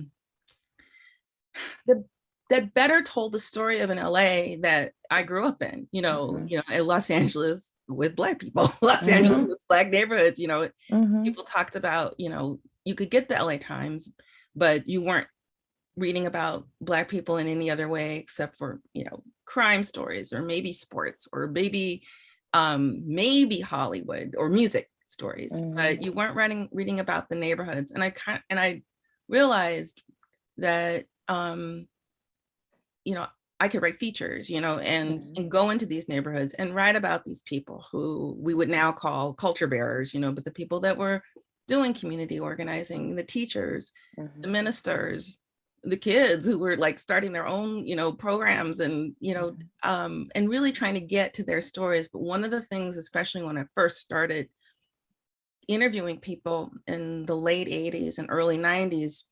better told the story of an LA that I grew up in, you know, in Los Angeles with Black people, Los Angeles with Black neighborhoods, you know, people talked about, you know, you could get the LA Times, but you weren't reading about Black people in any other way except for, you know, crime stories or maybe sports or maybe Hollywood or music stories, but you weren't reading about the neighborhoods. And I realized that, you know, I could write features, you know, and go into these neighborhoods and write about these people who we would now call culture bearers, you know, but the people that were doing community organizing, the teachers, the ministers, the kids who were like starting their own, you know, programs and, you know, and really trying to get to their stories. But one of the things, especially when I first started interviewing people in the late 80s and early 90s,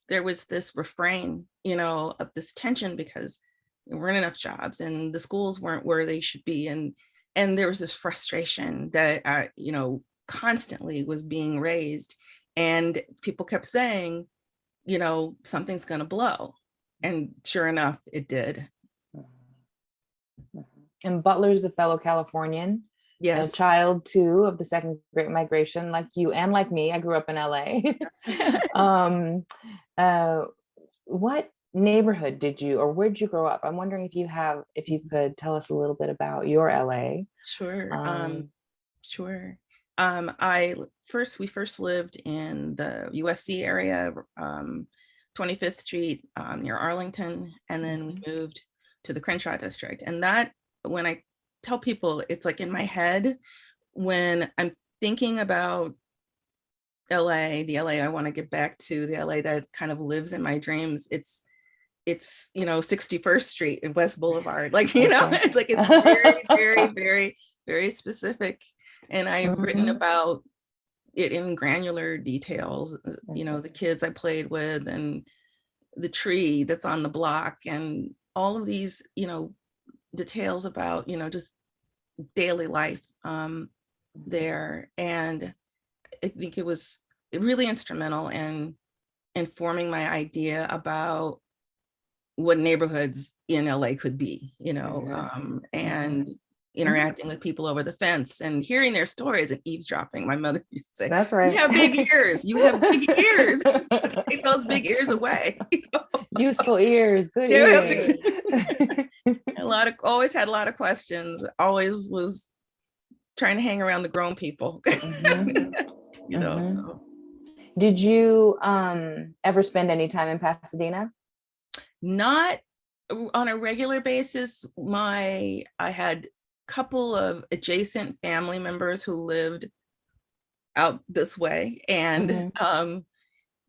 there was this refrain, you know, of this tension because there weren't enough jobs and the schools weren't where they should be. And there was this frustration that, you know, constantly was being raised. And people kept saying, you know, something's going to blow. And sure enough, it did. And Butler's a fellow Californian. Yes. A child too of the second Great Migration, like you and like me. I grew up in LA. What neighborhood did you, or where did you grow up? I'm wondering if you could tell us a little bit about your LA. Sure. Sure. We first lived in the USC area, 25th Street near Arlington, and then we moved to the Crenshaw district. And that, when I tell people, it's like in my head, when I'm thinking about LA, the LA I want to get back to, the LA that kind of lives in my dreams, it's you know, 61st Street and West Boulevard, like, you know, it's like, it's very, very, very, very specific. And I've written about it in granular details, you know, the kids I played with and the tree that's on the block and all of these, you know, details about, you know, just daily life there. And I think it was really instrumental in informing my idea about what neighborhoods in LA could be, you know, and interacting with people over the fence and hearing their stories and eavesdropping. My mother used to say, "That's right. You have big ears. You have big ears. Take those big ears away." Useful ears, good ears. Always had a lot of questions. Always was trying to hang around the grown people. You know. So. Did you ever spend any time in Pasadena? Not on a regular basis. I had a couple of adjacent family members who lived out this way, and I'm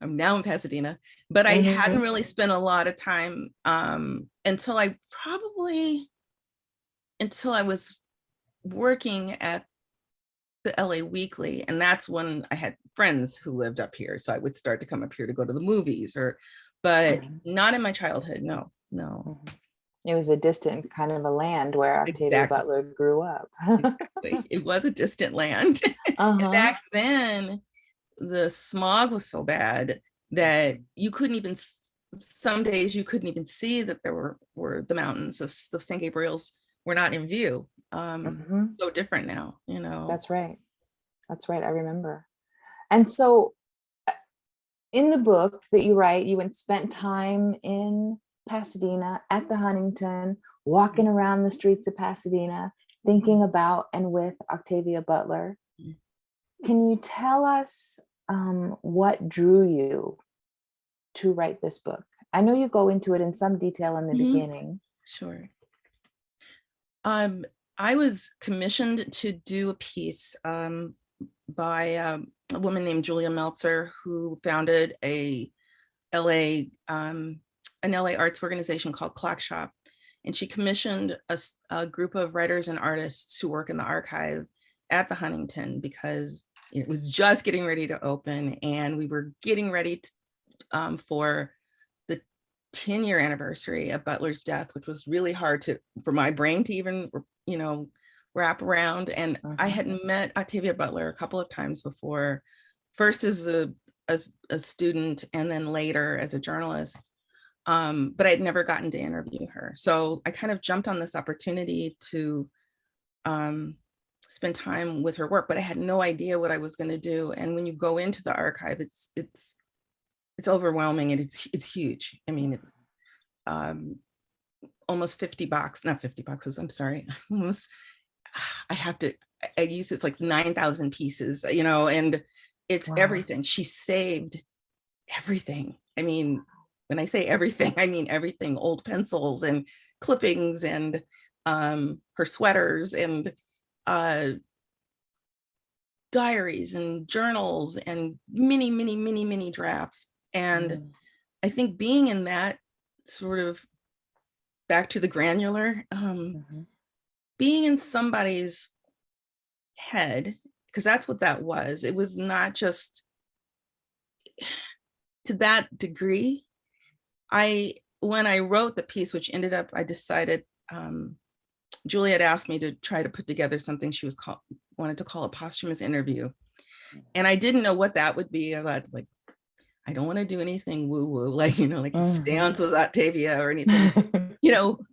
now in Pasadena, but I hadn't really spent a lot of time until I was working at the LA Weekly, and that's when I had friends who lived up here, so I would start to come up here to go to the movies, but not in my childhood. No. It was a distant kind of a land where Octavia Butler grew up. Exactly. It was a distant land. And back then, the smog was so bad that you couldn't even, some days you couldn't even see that there were the mountains. The San Gabriels were not in view. So different now, you know. That's right. I remember. And so in the book that you write, you spent time in Pasadena at the Huntington, walking around the streets of Pasadena, thinking about and with Octavia Butler. Can you tell us what drew you to write this book? I know you go into it in some detail in the beginning. Sure. I was commissioned to do a piece by a woman named Julia Meltzer, who founded an LA arts organization called Clock Shop. And she commissioned a group of writers and artists who work in the archive at the Huntington, because it was just getting ready to open, and we were getting ready to, for the 10-year anniversary of Butler's death, which was really hard for my brain to even, wrap around. And I had met Octavia Butler a couple of times before, first as a student and then later as a journalist. But I'd never gotten to interview her. So I kind of jumped on this opportunity to spend time with her work, but I had no idea what I was going to do. And when you go into the archive, it's overwhelming, and it's huge. I mean, it's almost 50 boxes, not 50 boxes, I'm sorry. Almost, I use it's like 9,000 pieces, and it's everything. She saved everything. I mean, when I say everything, I mean everything, old pencils and clippings and her sweaters and diaries and journals and many drafts. And I think being in that sort of, back to the granular, being in somebody's head, because that's what that was. It was not just to that degree. When I wrote the piece, which ended up, I decided, Julie had asked me to try to put together something she wanted to call a posthumous interview. And I didn't know what that would be about. Like, I don't want to do anything woo-woo, like Stance was Octavia or anything.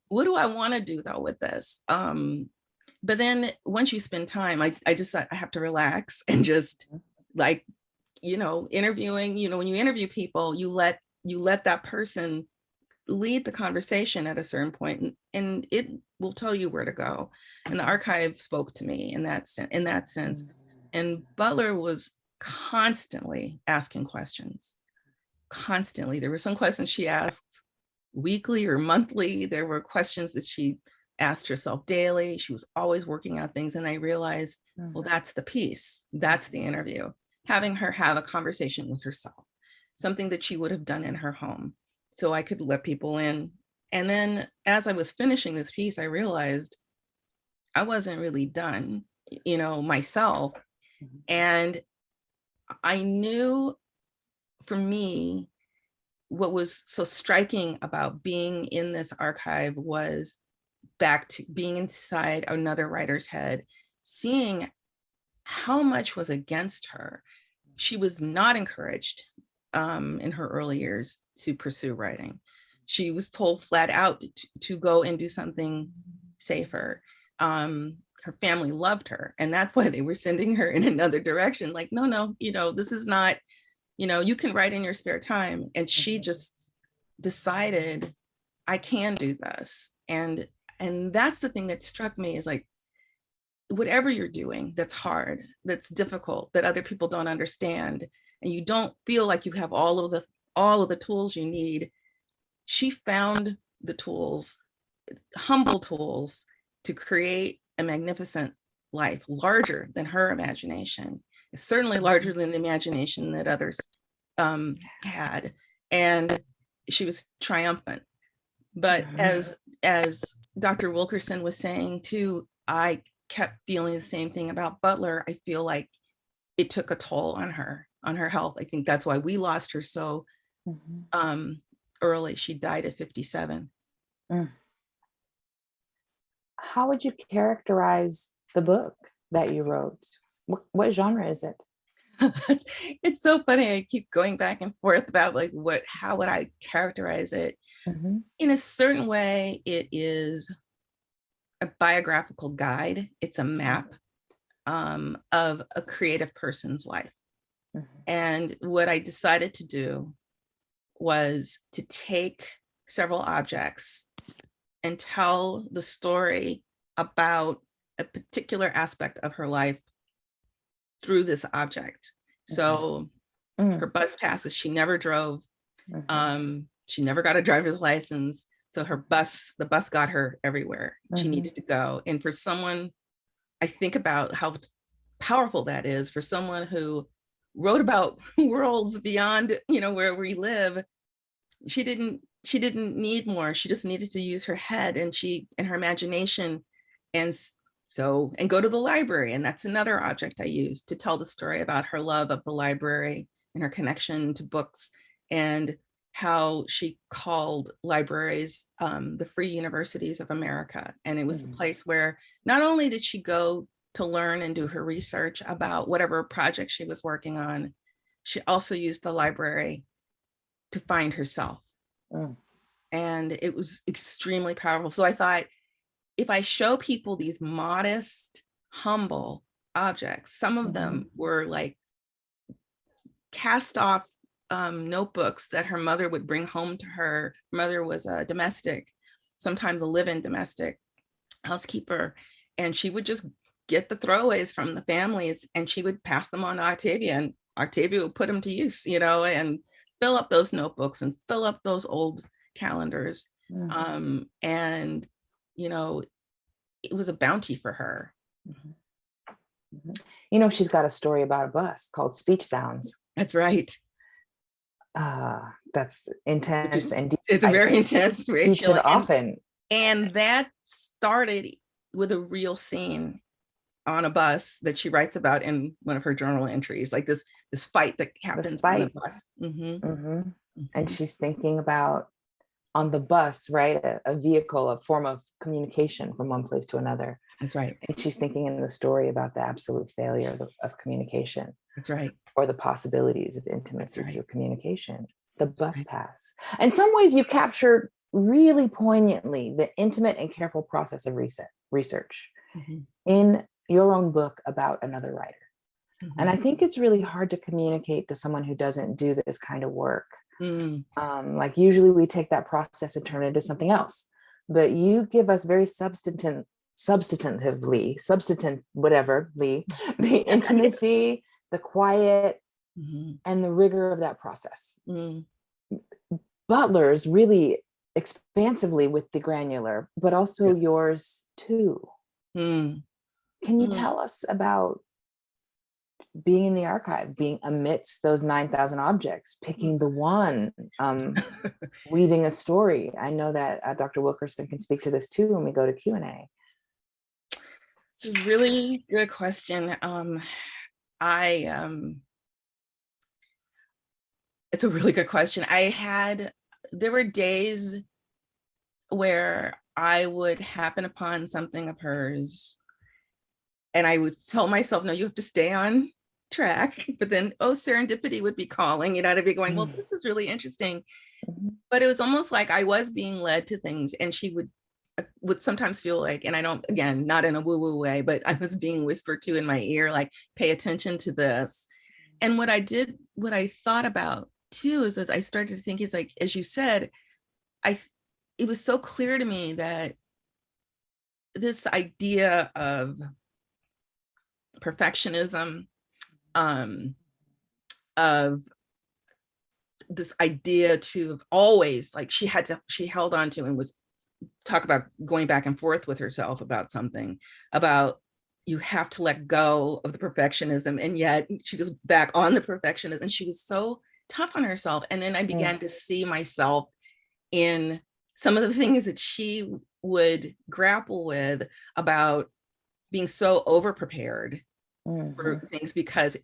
What do I want to do though with this? But then once you spend time, I just thought I have to relax and just interviewing, when you interview people, you let that person lead the conversation at a certain point, and it will tell you where to go. And the archive spoke to me in that sense. And Butler was constantly asking questions. Constantly. There were some questions she asked weekly or monthly. There were questions that she asked herself daily. She was always working on things. And I realized, well, that's the piece. That's the interview. Having her have a conversation with herself, something that she would have done in her home, so I could let people in. And then as I was finishing this piece, I realized I wasn't really done, myself. And I knew, for me, what was so striking about being in this archive was back to being inside another writer's head, seeing how much was against her. She was not encouraged in her early years to pursue writing. She was told flat out to go and do something safer. Her family loved her, and that's why they were sending her in another direction. Like, no, this is not, you can write in your spare time. And she just decided, I can do this. And that's the thing that struck me, is like, whatever you're doing that's hard, that's difficult, that other people don't understand, and you don't feel like you have all of the tools you need, she found the tools, humble tools, to create a magnificent life, larger than her imagination, certainly larger than the imagination that others had. And she was triumphant. But as Dr. Wilkerson was saying too, I kept feeling the same thing about Butler. I feel like it took a toll on her health. I think that's why we lost her so early. She died at 57. How would you characterize the book that you wrote? What genre is it? It's so funny. I keep going back and forth about how would I characterize it? In a certain way, it is a biographical guide. It's a map of a creative person's life. And what I decided to do was to take several objects and tell the story about a particular aspect of her life through this object. So her bus passes, she never drove. She never got a driver's license. So the bus got her everywhere she needed to go. And for someone, I think about how powerful that is for someone who wrote about worlds beyond, where we live. She didn't need more. She just needed to use her head and her imagination. And go to the library. And that's another object I used to tell the story about her love of the library and her connection to books, and how she called libraries the free universities of America. And it was the place where not only did she go to learn and do her research about whatever project she was working on, she also used the library to find herself. And it was extremely powerful. So I thought, if I show people these modest, humble objects, some of them were like cast off notebooks that her mother would bring home to her. Her mother was a domestic, sometimes a live-in domestic housekeeper, and she would just get the throwaways from the families and she would pass them on to Octavia, and Octavia would put them to use, and fill up those notebooks and fill up those old calendars. And it was a bounty for her. She's got a story about a bus called Speech Sounds. That's right. That's intense and deep. It's a very intense, Rachel. Often. And that started with a real scene on a bus that she writes about in one of her journal entries, like this fight that happens on the bus. And she's thinking about, on the bus, right, a vehicle, a form of communication from one place to another. That's right. And she's thinking in the story about the absolute failure of communication. That's right. Or the possibilities of intimacy through communication. The bus pass. In some ways, you captured really poignantly the intimate and careful process of research in your own book about another writer. And I think it's really hard to communicate to someone who doesn't do this kind of work. Like usually we take that process and turn it into something else, but you give us very substantively, the intimacy, the quiet, and the rigor of that process. Butler's really expansively with the granular, but also yours too. Can you tell us about being in the archive, being amidst those 9,000 objects, picking the one, weaving a story? I know that Dr. Wilkerson can speak to this too when we go to Q&A. It's a really good question. It's a really good question. There were days where I would happen upon something of hers and I would tell myself, no, you have to stay on track. But then, serendipity would be calling, I'd be going, well, this is really interesting. But it was almost like I was being led to things, and she would sometimes feel like, and I don't, again, not in a woo-woo way, but I was being whispered to in my ear, like, pay attention to this. And what I thought about too, is that I started to think, it's like, as you said, it was so clear to me that this idea of perfectionism, of this idea to always, like, she held on to and was talk about going back and forth with herself about something, about you have to let go of the perfectionism, and yet she was back on the perfectionism, and she was so tough on herself. And then I began to see myself in some of the things that she would grapple with, about being so over-prepared for things, because,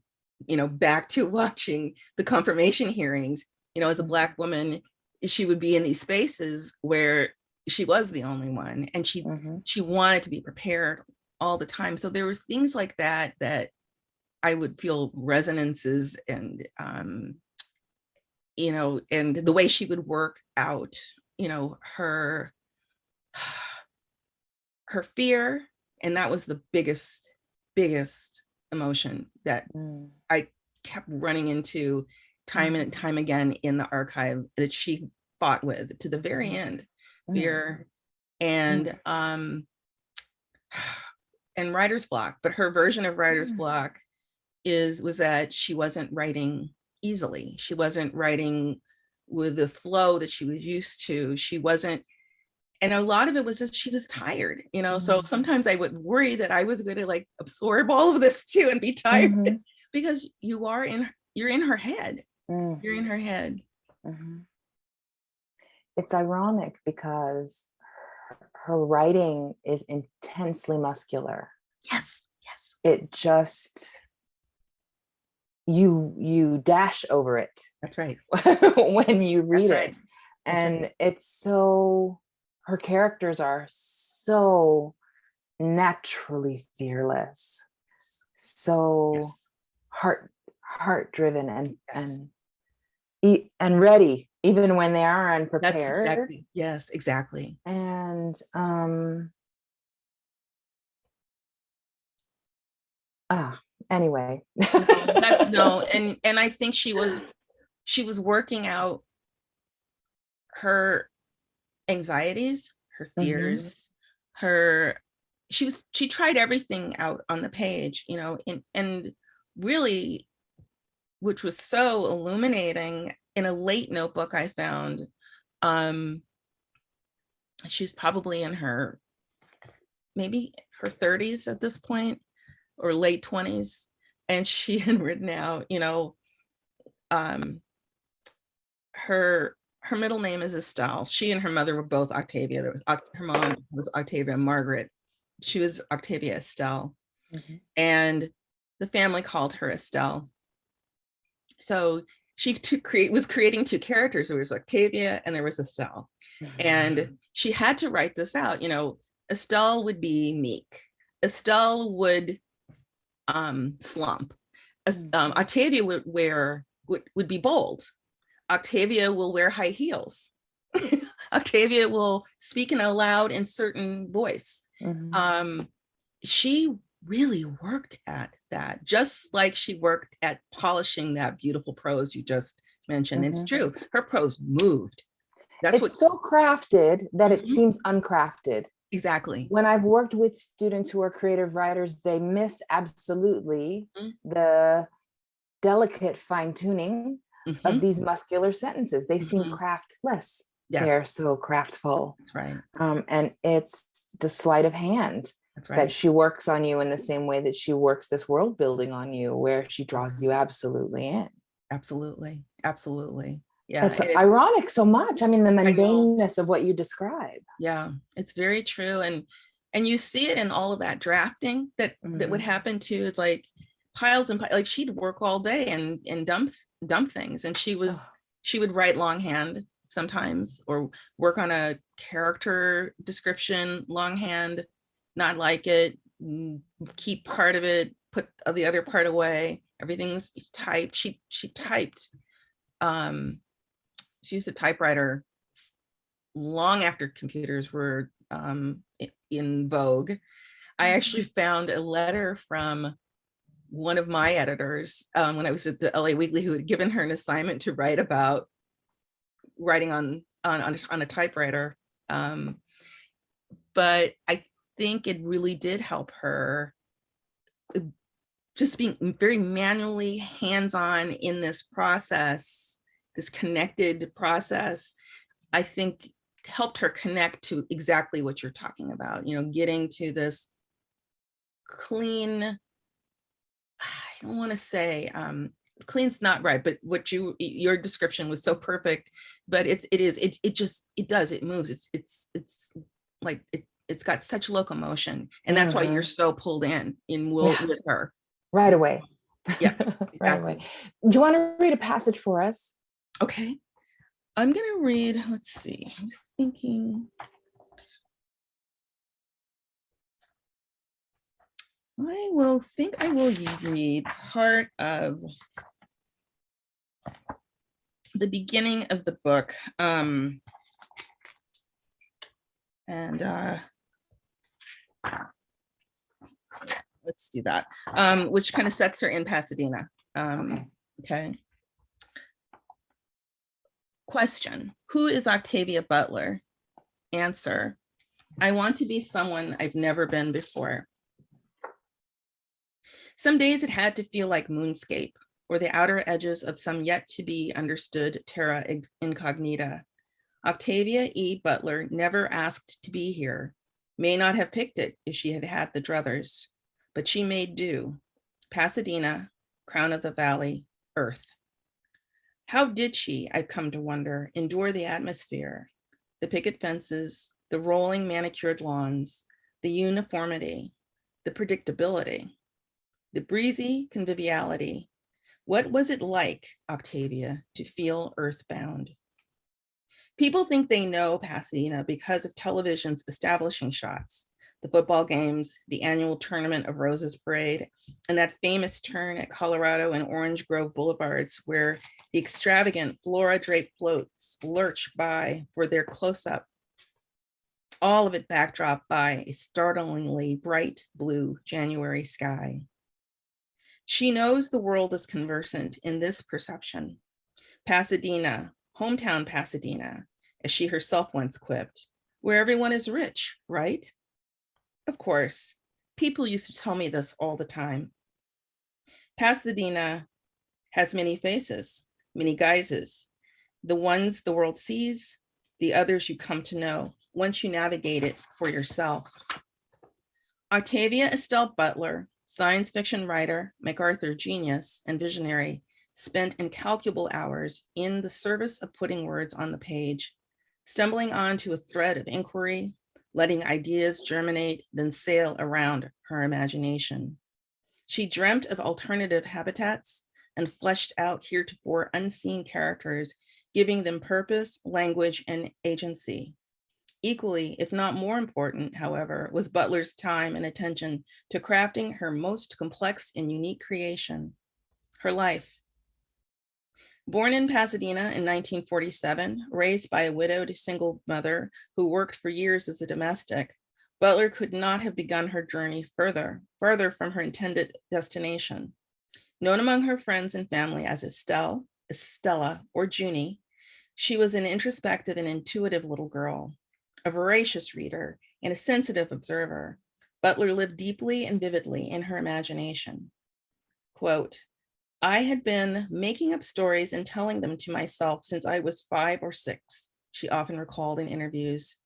back to watching the confirmation hearings, as a Black woman, she would be in these spaces where she was the only one, and she wanted to be prepared all the time. So there were things like that I would feel resonances, and and the way she would work out, her fear. And that was the biggest emotion that I kept running into time and time again in the archive, that she fought with to the very end. Fear and writer's block. But her version of writer's block was that she wasn't writing easily. She wasn't writing with the flow that she was used to. She wasn't and a lot of it was just she was tired, you know. So sometimes I would worry that I was going to like absorb all of this too and be tired because you're in her head. You're in her head. It's ironic because her writing is intensely muscular. Yes. It just, you dash over it. That's right. When you read That's right. it. And it's so, her characters are so naturally fearless, so heart driven and ready, even when they are unprepared. That's exactly. Yes, exactly. And anyway. And I think she was working out her anxieties, her fears, she tried everything out on the page, you know, and really, which was so illuminating. In a late notebook I found, she's probably in maybe her 30s at this point, or late 20s, and she had written out, you know, her middle name is Estelle. She and her mother were both Octavia. Her mom was Octavia Margaret. She was Octavia Estelle, and the family called her Estelle. So she was creating two characters. There was Octavia and there was Estelle, and she had to write this out. You know, Estelle would be meek. Estelle would slump. Octavia would be bold. Octavia will wear high heels. Octavia will speak in a loud and certain voice. She really worked at that, just like she worked at polishing that beautiful prose you just mentioned. It's true. Her prose moved. It's so crafted that it seems uncrafted. Exactly. When I've worked with students who are creative writers, they miss absolutely the delicate fine-tuning of these muscular sentences. They seem craftless. Yes. They're so craftful. That's right. And it's the sleight of hand. That's right. That she works on you in the same way that she works this world building on you, where she draws you absolutely in. Absolutely. Absolutely. Yeah. It's ironic so much. I mean, the mundaneness of what you describe. Yeah, it's very true. And you see it in all of that drafting that would happen too. It's like piles and piles, like she'd work all day and dump things. And she would write longhand sometimes, or work on a character description longhand, not like it, keep part of it, put the other part away. Everything was typed. She typed. She used a typewriter long after computers were in vogue. I actually found a letter from one of my editors when I was at the LA Weekly, who had given her an assignment to write about writing on a typewriter. But I think it really did help her, just being very manually hands-on in this process, this connected process, I think helped her connect to exactly what you're talking about, you know, getting to this clean, I don't want to say, clean's not right, but what your description was so perfect, but it moves. It's like, it's got such locomotion, and that's why you're so pulled in with her. Right away. Yeah, exactly. Right away. Do you want to read a passage for us? Okay. I'm going to read, let's see, I was thinking. I will read part of the beginning of the book. Let's do that, which kind of sets her in Pasadena. Okay. Question: who is Octavia Butler? Answer: I want to be someone I've never been before. Some days it had to feel like moonscape, or the outer edges of some yet to be understood terra incognita. Octavia E. Butler never asked to be here, may not have picked it if she had had the druthers, but she made do. Pasadena, crown of the valley, earth. How did she, I've come to wonder, endure the atmosphere, the picket fences, the rolling manicured lawns, the uniformity, the predictability, the breezy conviviality? What was it like, Octavia, to feel earthbound? People think they know Pasadena because of television's establishing shots, the football games, the annual Tournament of Roses parade, and that famous turn at Colorado and Orange Grove Boulevards where the extravagant flora-draped floats lurch by for their close-up, all of it backdropped by a startlingly bright blue January sky. She knows the world is conversant in this perception. Pasadena, hometown Pasadena, as she herself once quipped, where everyone is rich, right? Of course, people used to tell me this all the time. Pasadena has many faces, many guises, the ones the world sees, the others you come to know once you navigate it for yourself. Octavia Estelle Butler, science fiction writer, MacArthur genius, and visionary, spent incalculable hours in the service of putting words on the page, stumbling onto a thread of inquiry, letting ideas germinate, then sail around her imagination. She dreamt of alternative habitats and fleshed out heretofore unseen characters, giving them purpose, language, and agency. Equally, if not more important, however, was Butler's time and attention to crafting her most complex and unique creation, her life. Born in Pasadena in 1947, raised by a widowed single mother who worked for years as a domestic, Butler could not have begun her journey farther from her intended destination. Known among her friends and family as Estelle, Estella, or Junie, she was an introspective and intuitive little girl, a voracious reader, and a sensitive observer. Butler lived deeply and vividly in her imagination. Quote, I had been making up stories and telling them to myself since I was 5 or 6, she often recalled in interviews,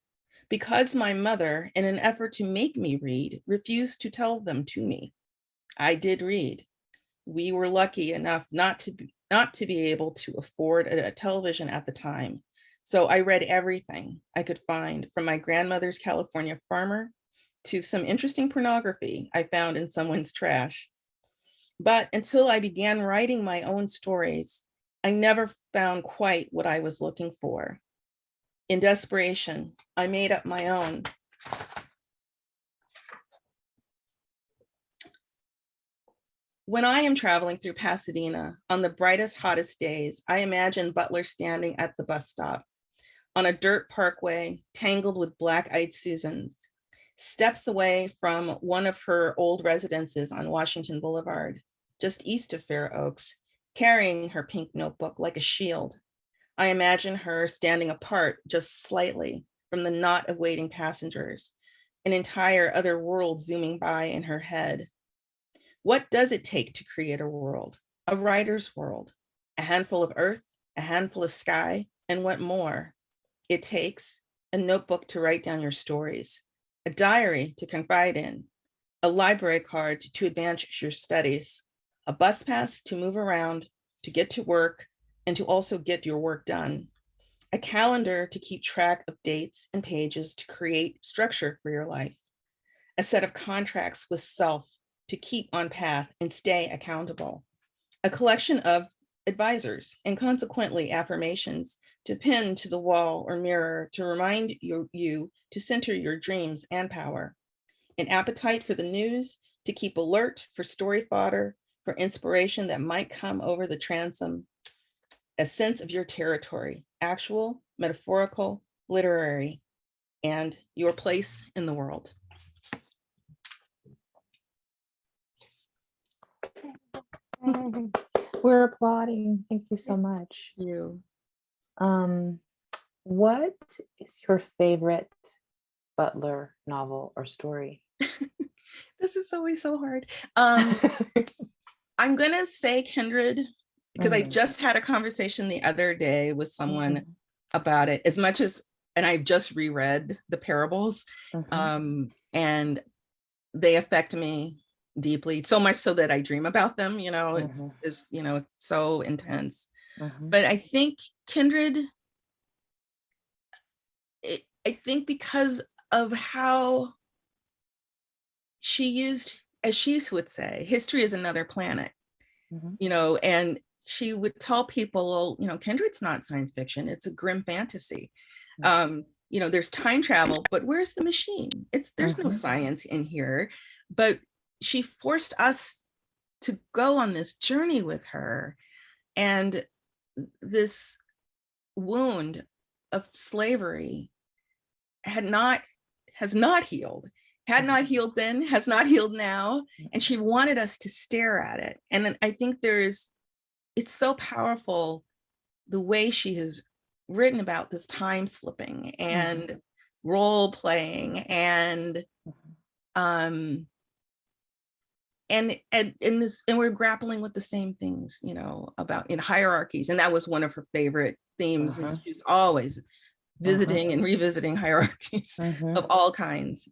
because my mother, in an effort to make me read, refused to tell them to me. I did read. We were lucky enough not to be able to afford a television at the time. So I read everything I could find, from my grandmother's California Farmer to some interesting pornography I found in someone's trash. But until I began writing my own stories, I never found quite what I was looking for. In desperation, I made up my own. When I am traveling through Pasadena on the brightest, hottest days, I imagine Butler standing at the bus stop on a dirt parkway tangled with black-eyed Susans, steps away from one of her old residences on Washington Boulevard, just east of Fair Oaks, carrying her pink notebook like a shield. I imagine her standing apart just slightly from the knot of waiting passengers, an entire other world zooming by in her head. What does it take to create a world, a writer's world, a handful of earth, a handful of sky, and what more? It takes a notebook to write down your stories, a diary to confide in, a library card to advance your studies, a bus pass to move around, to get to work, and to also get your work done, a calendar to keep track of dates and pages to create structure for your life, a set of contracts with self to keep on path and stay accountable, a collection of advisors and consequently affirmations to pin to the wall or mirror to remind you to center your dreams and power, an appetite for the news to keep alert for story fodder, for inspiration that might come over the transom, a sense of your territory, actual, metaphorical, literary, and your place in the world. We're applauding. Thank you so much. You. What is your favorite Butler novel or story? This is always so hard. I'm gonna say Kindred, because I just had a conversation the other day with someone about it as much as, and I've just reread the parables, and they affect me deeply, so much so that I dream about them. It's it's so intense. But I think Kindred, I think because of how she used, as she would say, history is another planet, and she would tell people, Kindred's not science fiction, it's a grim fantasy. There's time travel, but where's the machine? There's no science in here. But she forced us to go on this journey with her, and this wound of slavery has not healed then, has not healed now, and she wanted us to stare at it. And I think it's so powerful the way she has written about this time slipping and role playing and we're grappling with the same things, about in hierarchies, and that was one of her favorite themes. And she's always visiting and revisiting hierarchies of all kinds.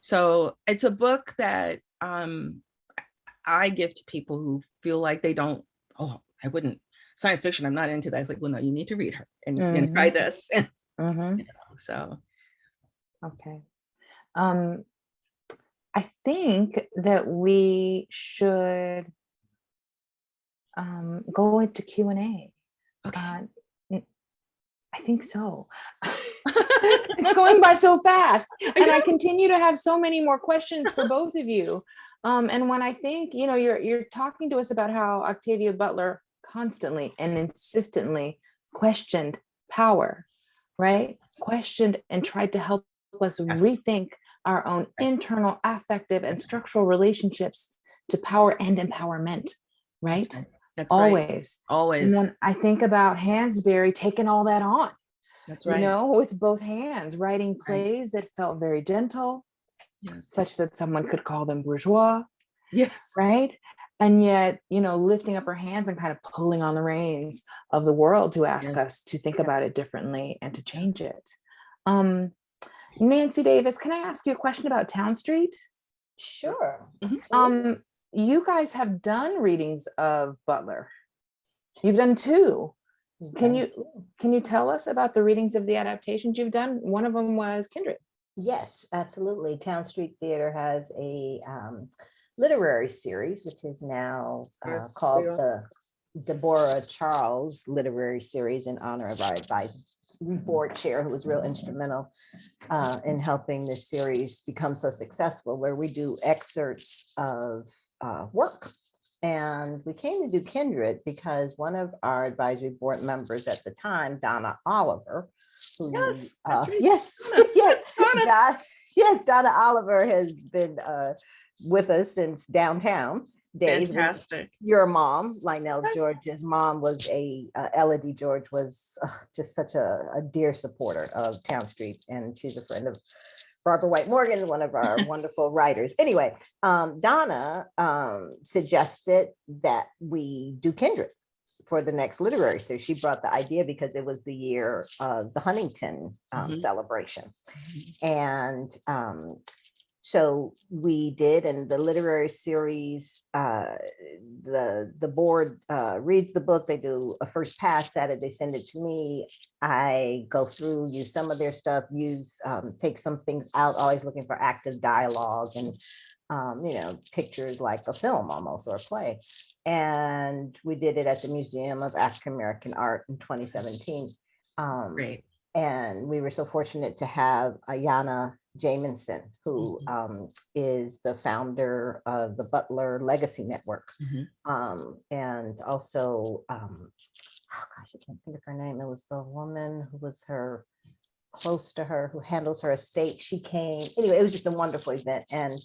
So it's a book that I give to people who feel like they don't, I wouldn't, science fiction, I'm not into that. It's like, well, no, you need to read her and try this. So. Okay. I think that we should go into Q&A. Okay. I think so. It's going by so fast. And I continue to have so many more questions for both of you. And when I think, you're talking to us about how Octavia Butler constantly and insistently questioned power, right? Questioned and tried to help us rethink our own internal affective and structural relationships to power and empowerment, right? That's always. Right. Always. And then I think about Hansberry taking all that on. That's right. With both hands, writing plays that felt very gentle, such that someone could call them bourgeois. Yes. Right. And yet, lifting up her hands and kind of pulling on the reins of the world to ask us to think about it differently and to change it. Nancy Davis, can I ask you a question about Towne Street? Sure. You guys have done readings of Butler. You've done 2. Can you tell us about the readings of the adaptations you've done? One of them was Kindred. Yes, absolutely. Towne Street Theatre has a literary series, which is now called the Deborah Charles Literary Series, in honor of our advisory board chair, who was real instrumental in helping this series become so successful, where we do excerpts of work. And we came to do Kindred because one of our advisory board members at the time, Donna Oliver, who Donna Oliver has been with us since downtown days. Fantastic. Your mom, Lynell George's mom, was Elodie George was just such a dear supporter of Towne Street, and she's a friend of Barbara White Morgan, one of our wonderful writers. Anyway, Donna suggested that we do Kindred for the next literary series. She brought the idea because it was the year of the Huntington celebration. And so we did, and the literary series, the board reads the book, they do a first pass at it, they send it to me. I go through, use some of their stuff, take some things out, always looking for active dialogue and, pictures like a film almost, or a play. And we did it at the Museum of African American Art in 2017. Great. And we were so fortunate to have Ayanna Jamison, who is the founder of the Butler Legacy Network. And also, I can't think of her name. It was the woman who was close to her, who handles her estate. She came. Anyway, it was just a wonderful event. And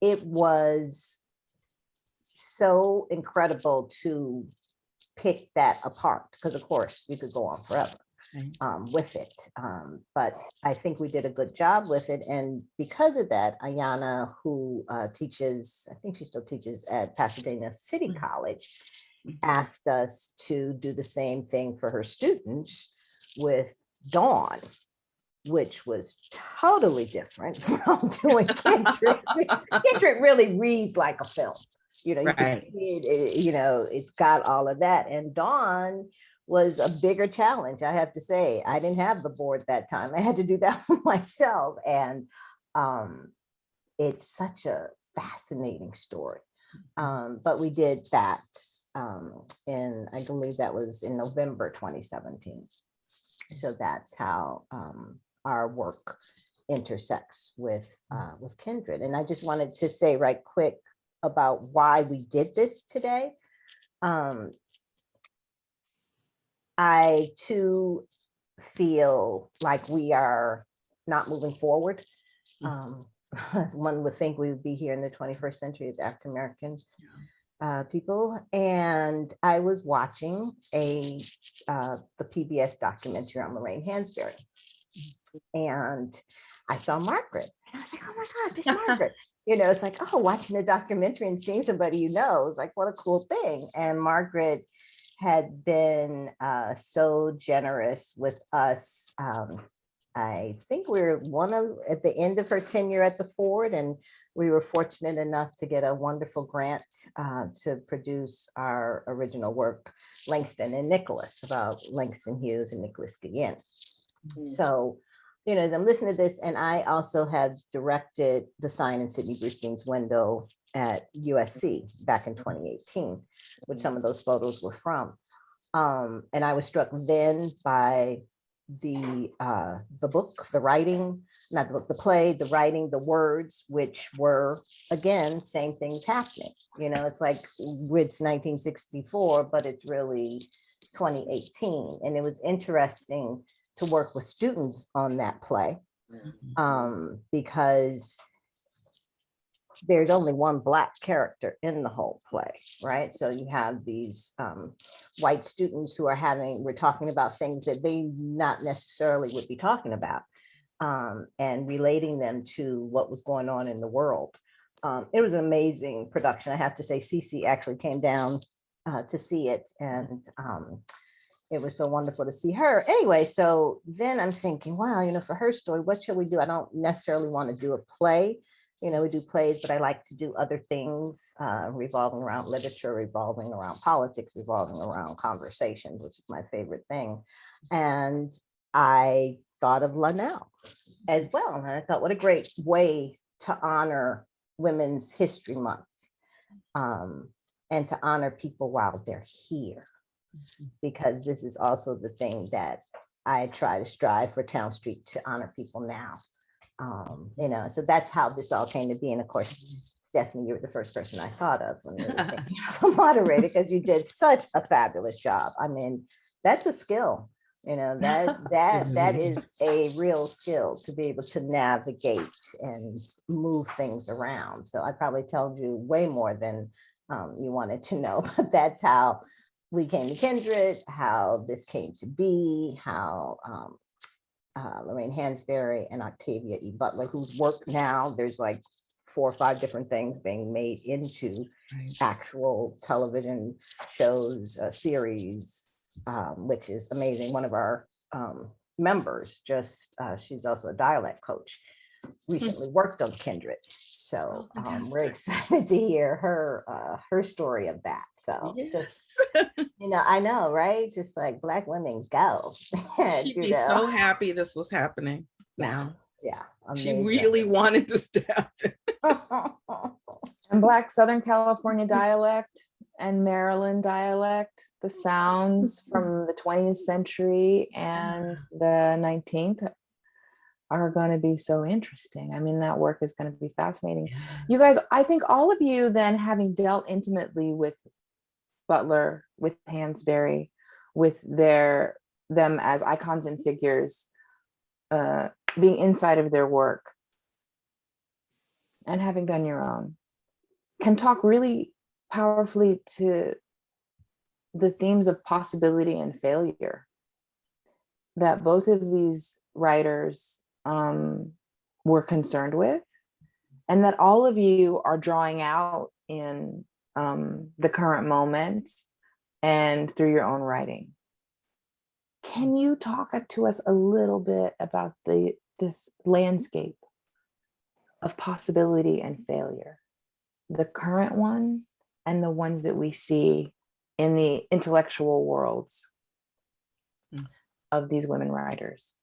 it was so incredible to pick that apart, because of course we could go on forever with it. But I think we did a good job with it. And because of that, Ayanna, who teaches, I think she still teaches at Pasadena City College, asked us to do the same thing for her students, with Dawn, which was totally different from doing Kindred. Kindred really reads like a film. You know, you can Right. see it's got all of that. And Dawn was a bigger challenge, I have to say. I didn't have the board that time. I had to do that for myself. And it's such a fascinating story. But we did that I believe that was in November 2017. So that's how our work intersects with Kindred. And I just wanted to say right quick about why we did this today. I too feel like we are not moving forward. As one would think we would be here in the 21st century as African-American people. And I was watching the PBS documentary on Lorraine Hansberry. And I saw Margaret. And I was like, oh my God, this Margaret. It's like, oh, watching a documentary and seeing somebody it's like, what a cool thing. And Margaret had been so generous with us. I think we were at the end of her tenure at the Ford, and we were fortunate enough to get a wonderful grant to produce our original work, Langston and Nicholas, about Langston Hughes and Nicholas Guillen. So, as I'm listening to this, and I also have directed the sign in Sidney Brewstein's window at USC back in 2018, which some of those photos were from. And I was struck then by the book, the writing, not the book, the play, the writing, the words, which were, again, same things happening. It's like it's 1964, but it's really 2018. And it was interesting to work with students on that play because there's only one Black character in the whole play, right? So you have these white students who we're talking about things that they not necessarily would be talking about and relating them to what was going on in the world. It was an amazing production. I have to say, Cece actually came down to see it, and it was so wonderful to see her. Anyway, so then I'm thinking, wow, for her story, what should we do? I don't necessarily want to do a play. We do plays, but I like to do other things revolving around literature, revolving around politics, revolving around conversations, which is my favorite thing. And I thought of Lynell as well. And I thought, what a great way to honor Women's History Month and to honor people while they're here. Because this is also the thing that I try to strive for Towne Street, to honor people now. So that's how this all came to be. And of course, Stephanie, you were the first person I thought of when we were thinking of a moderator, because you did such a fabulous job. I mean, that's a skill, that is a real skill, to be able to navigate and move things around. So I probably told you way more than you wanted to know, but that's how we came to Kindred, how this came to be, how Lorraine Hansberry and Octavia E. Butler, whose work now, there's like 4 or 5 different things being made into actual television shows, series, which is amazing. One of our members, she's also a dialect coach, recently worked on Kindred. So we're excited to hear her story of that. So just, I know, right? Just like Black women go. She'd be so happy this was happening now. Yeah. She really wanted this to happen. And Black Southern California dialect and Maryland dialect, the sounds from the 20th century and the 19th are going to be so interesting. I mean, that work is going to be fascinating. You guys, I think all of you then, having dealt intimately with Butler, with Hansberry, with them as icons and figures, being inside of their work and having done your own, can talk really powerfully to the themes of possibility and failure that both of these writers were concerned with, and that all of you are drawing out in the current moment and through your own writing. Can you talk to us a little bit about this landscape of possibility and failure, the current one and the ones that we see in the intellectual worlds of these women writers?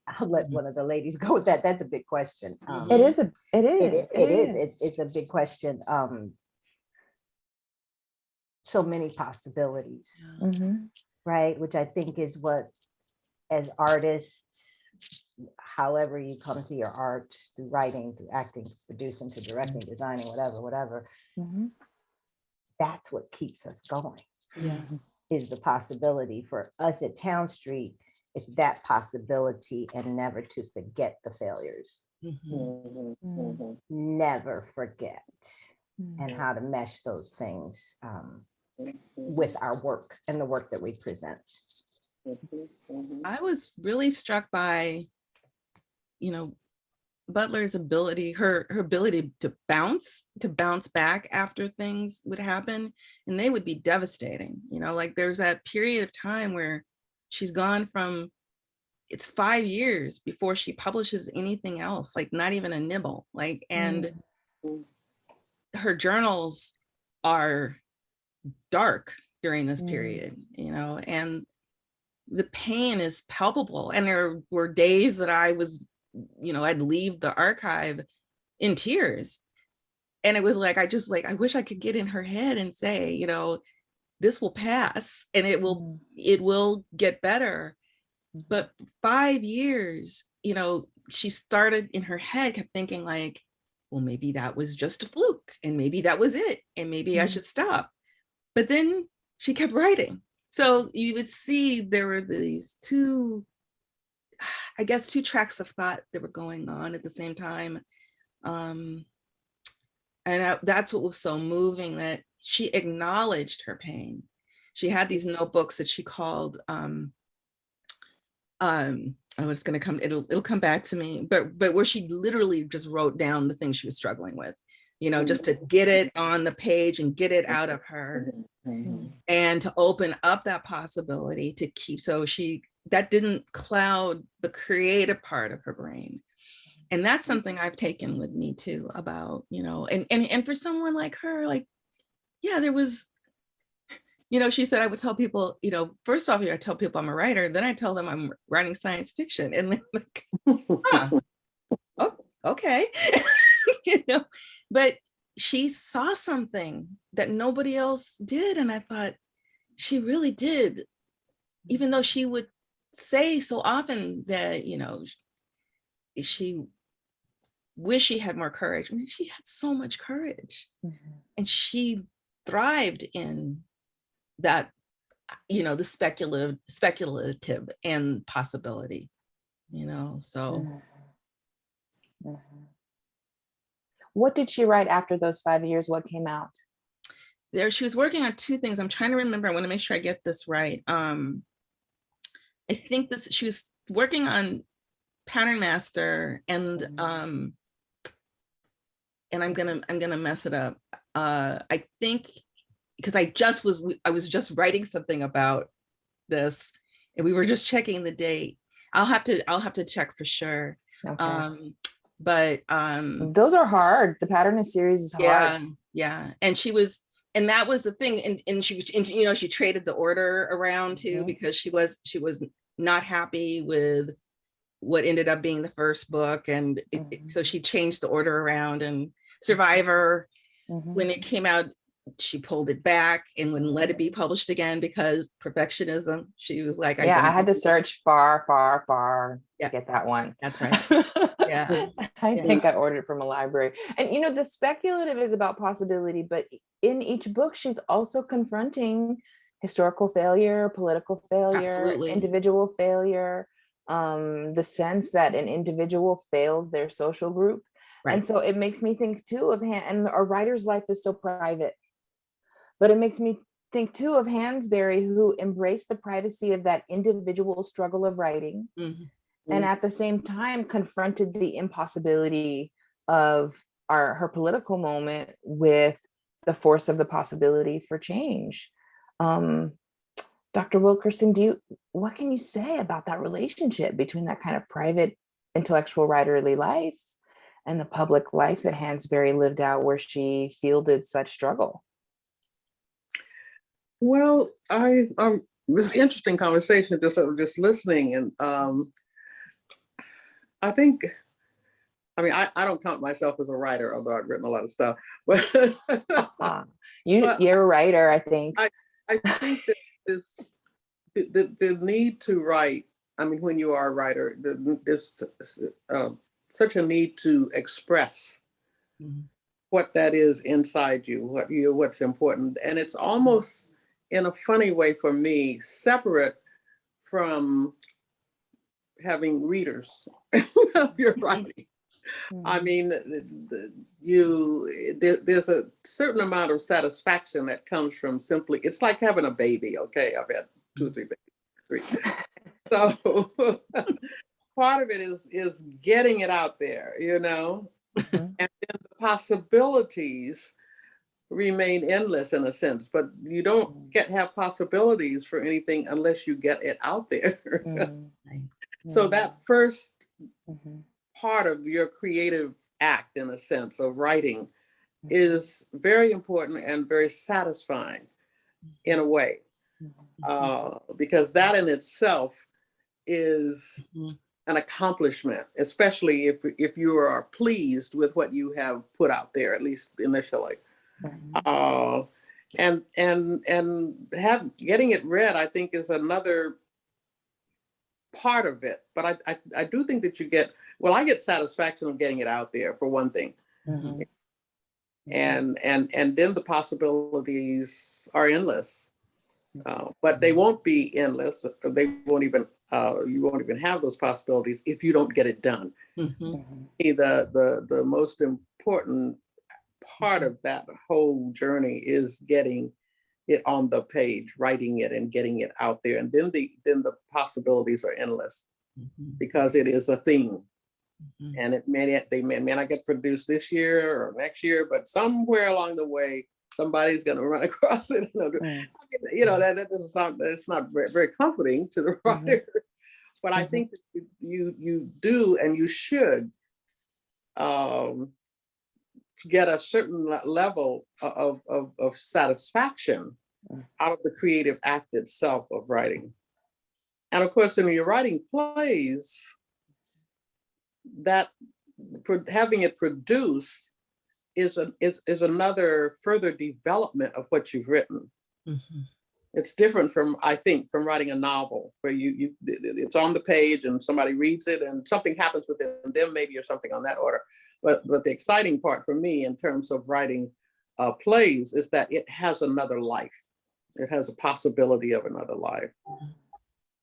I'll let one of the ladies go with that. That's a big question. It is. It's a big question. So many possibilities, right? Which I think is what, as artists, however you come to your art, through writing, through acting, producing, to directing, designing, whatever, that's what keeps us going. Yeah. Is the possibility for us at Towne Street. It's that possibility, and never to forget the failures. Never forget, and how to mesh those things with our work and the work that we present. I was really struck by, Butler's ability, her ability to bounce back after things would happen, and they would be devastating. Like there's that period of time where she's gone from, it's 5 years before she publishes anything else, like not even a nibble, and her journals are dark during this period, and the pain is palpable. And there were days that I was, I'd leave the archive in tears. And it was like, I wish I could get in her head and say, this will pass and it will get better. But 5 years, she started in her head, kept thinking like, well, maybe that was just a fluke, and maybe that was it, and maybe I should stop. But then she kept writing. So you would see there were these two tracks of thought that were going on at the same time. That's what was so moving, that she acknowledged her pain. She had these notebooks that she called, it's gonna come, it'll come back to me, but where she literally just wrote down the things she was struggling with, just to get it on the page and get it out of her, and to open up that possibility to keep, so that didn't cloud the creative part of her brain. And that's something I've taken with me too, about, and for someone like her, like, yeah, there was, she said, I would tell people, first off, I tell people I'm a writer, then I tell them I'm writing science fiction. And they're like, huh, oh, okay. But she saw something that nobody else did. And I thought, she really did, even though she would say so often that, she wished she had more courage. I mean, she had so much courage, and she thrived in that, the speculative and possibility, so. What did she write after those 5 years? What came out? She was working on two things. I'm trying to remember. I want to make sure I get this right. I think she was working on Pattern Master, and I'm gonna mess it up. I think, because I was just writing something about this, and we were just checking the date. I'll have to check for sure. Okay. But those are hard. The Pattern series is hard. Yeah. And that was the thing. And she traded the order around too, because she was not happy with what ended up being the first book. And so she changed the order around. And Survivor, when it came out, she pulled it back and wouldn't let it be published again because perfectionism. She was like, I had to search far to get that one. That's right. Yeah. I think I ordered it from a library. And the speculative is about possibility, but in each book, she's also confronting historical failure, political failure, Absolutely. Individual failure, the sense that an individual fails their social group. Right. And so it makes me think too of, and a writer's life is so private, but it makes me think too of Hansberry, who embraced the privacy of that individual struggle of writing. And at the same time confronted the impossibility of her political moment with the force of the possibility for change. Dr. Wilkerson, what can you say about that relationship between that kind of private intellectual writerly life and the public life that Hansberry lived out, where she fielded such struggle? Well, this interesting conversation, just listening, and I think, I mean, I don't count myself as a writer, although I've written a lot of stuff. But you're a writer, I think. I think that the need to write. I mean, when you are a writer, there's such a need to express what that is inside you, what's important, and it's almost in a funny way for me separate from having readers of your writing. I mean, there's a certain amount of satisfaction that comes from simply, it's like having a baby, okay? I've had 2 or 3 babies, 3. So part of it is getting it out there, you know? And then the possibilities remain endless in a sense, but you don't have possibilities for anything unless you get it out there. So that first part of your creative act, in a sense, of writing is very important and very satisfying in a way, because that in itself is an accomplishment, especially if you are pleased with what you have put out there, at least initially. And getting it read, I think, is another part of it. But I do think that I get satisfaction of getting it out there, for one thing. And then the possibilities are endless. But they won't be endless. They won't even you won't even have those possibilities if you don't get it done. The most important part of that whole journey is getting it on the page, writing it and getting it out there, and then the possibilities are endless because it is a theme. And they may not get produced this year or next year, but somewhere along the way, somebody's going to run across it. You know, that doesn't sound, it's not very, very comforting to the writer. But I think that you do and you should get a certain level of satisfaction out of the creative act itself of writing. And of course, when you're writing plays, that having it produced is another further development of what you've written. It's different from, I think, from writing a novel where it's on the page and somebody reads it and something happens with it, and then maybe or something on that order. But the exciting part for me in terms of writing plays is that it has another life. It has a possibility of another life.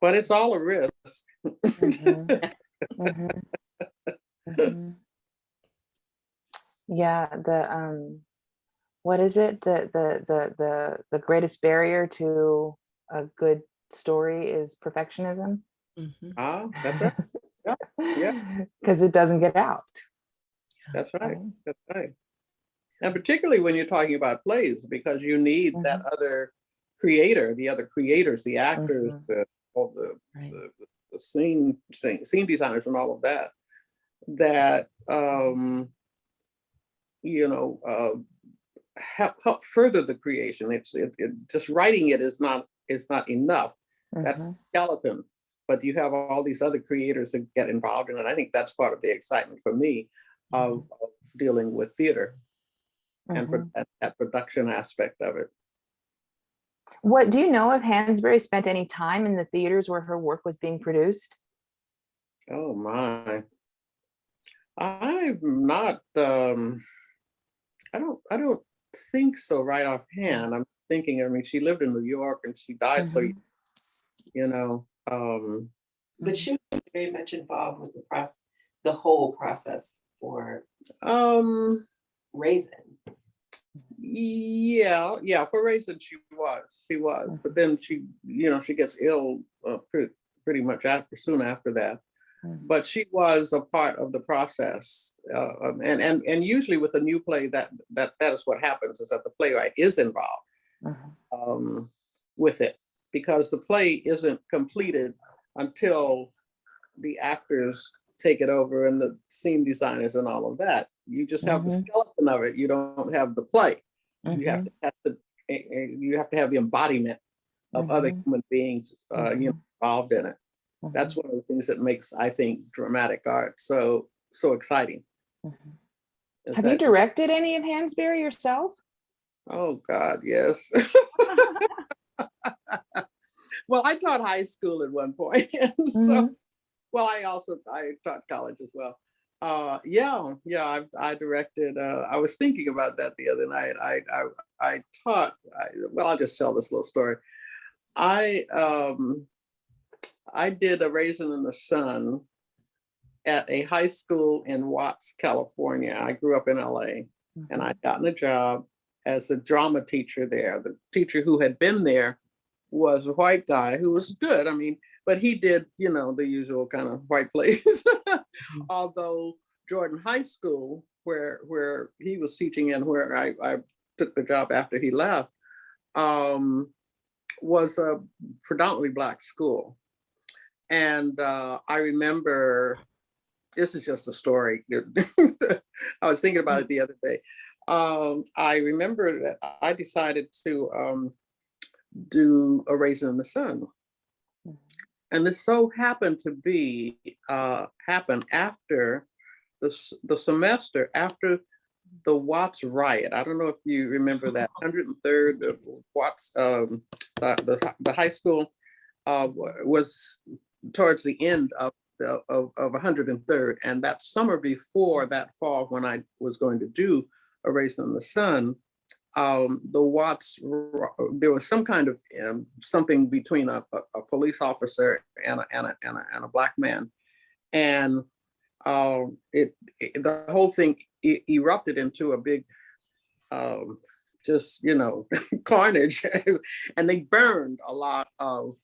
But it's all a risk. Yeah, what is it? The greatest barrier to a good story is perfectionism. That's right. Yeah. Because it doesn't get out. That's right. That's right. And particularly when you're talking about plays, because you need that other creator, the other creators, the actors, the scene designers, and all of that. That help further the creation. It's just writing it is not enough. That's skeleton. But you have all these other creators that get involved in it. I think that's part of the excitement for me of dealing with theater and that production aspect of it. What do you know if Hansberry spent any time in the theaters where her work was being produced? Oh my. I'm not I don't think so right offhand. I'm thinking, I mean, she lived in New York and she died, so but she was very much involved with the whole process for Raisin. Yeah, for Raisin she was, but then she gets ill pretty much soon after that. but she was a part of the process. And usually with a new play, that is what happens, is that the playwright is involved with it, because the play isn't completed until the actors take it over and the scene designers and all of that. You just have the skeleton of it. You don't have the play. You have to have the embodiment of other human beings involved in it. That's one of the things that makes, I think, dramatic art so exciting. Have you directed any of Hansberry yourself? Oh God, yes. Well, I taught high school at one point, and so I taught college as well. I directed. I was thinking about that the other night. I taught. I'll just tell this little story. I did A Raisin in the Sun at a high school in Watts, California. I grew up in LA, and I'd gotten a job as a drama teacher there. The teacher who had been there was a white guy who was good. I mean, but he did, the usual kind of white plays. Although Jordan High School, where he was teaching and where I took the job after he left, was a predominantly Black school. And I remember, this is just a story. I was thinking about it the other day. I remember that I decided to do A Raisin in the Sun. And this so happened to be, happen after the semester, after the Watts riot. I don't know if you remember that, 103rd of Watts, the high school was towards the end of 103rd. And that summer before that fall, when I was going to do A Raisin in the Sun, the Watts, there was some kind of something between a police officer and a Black man, and the whole thing erupted into a big carnage, and they burned a lot of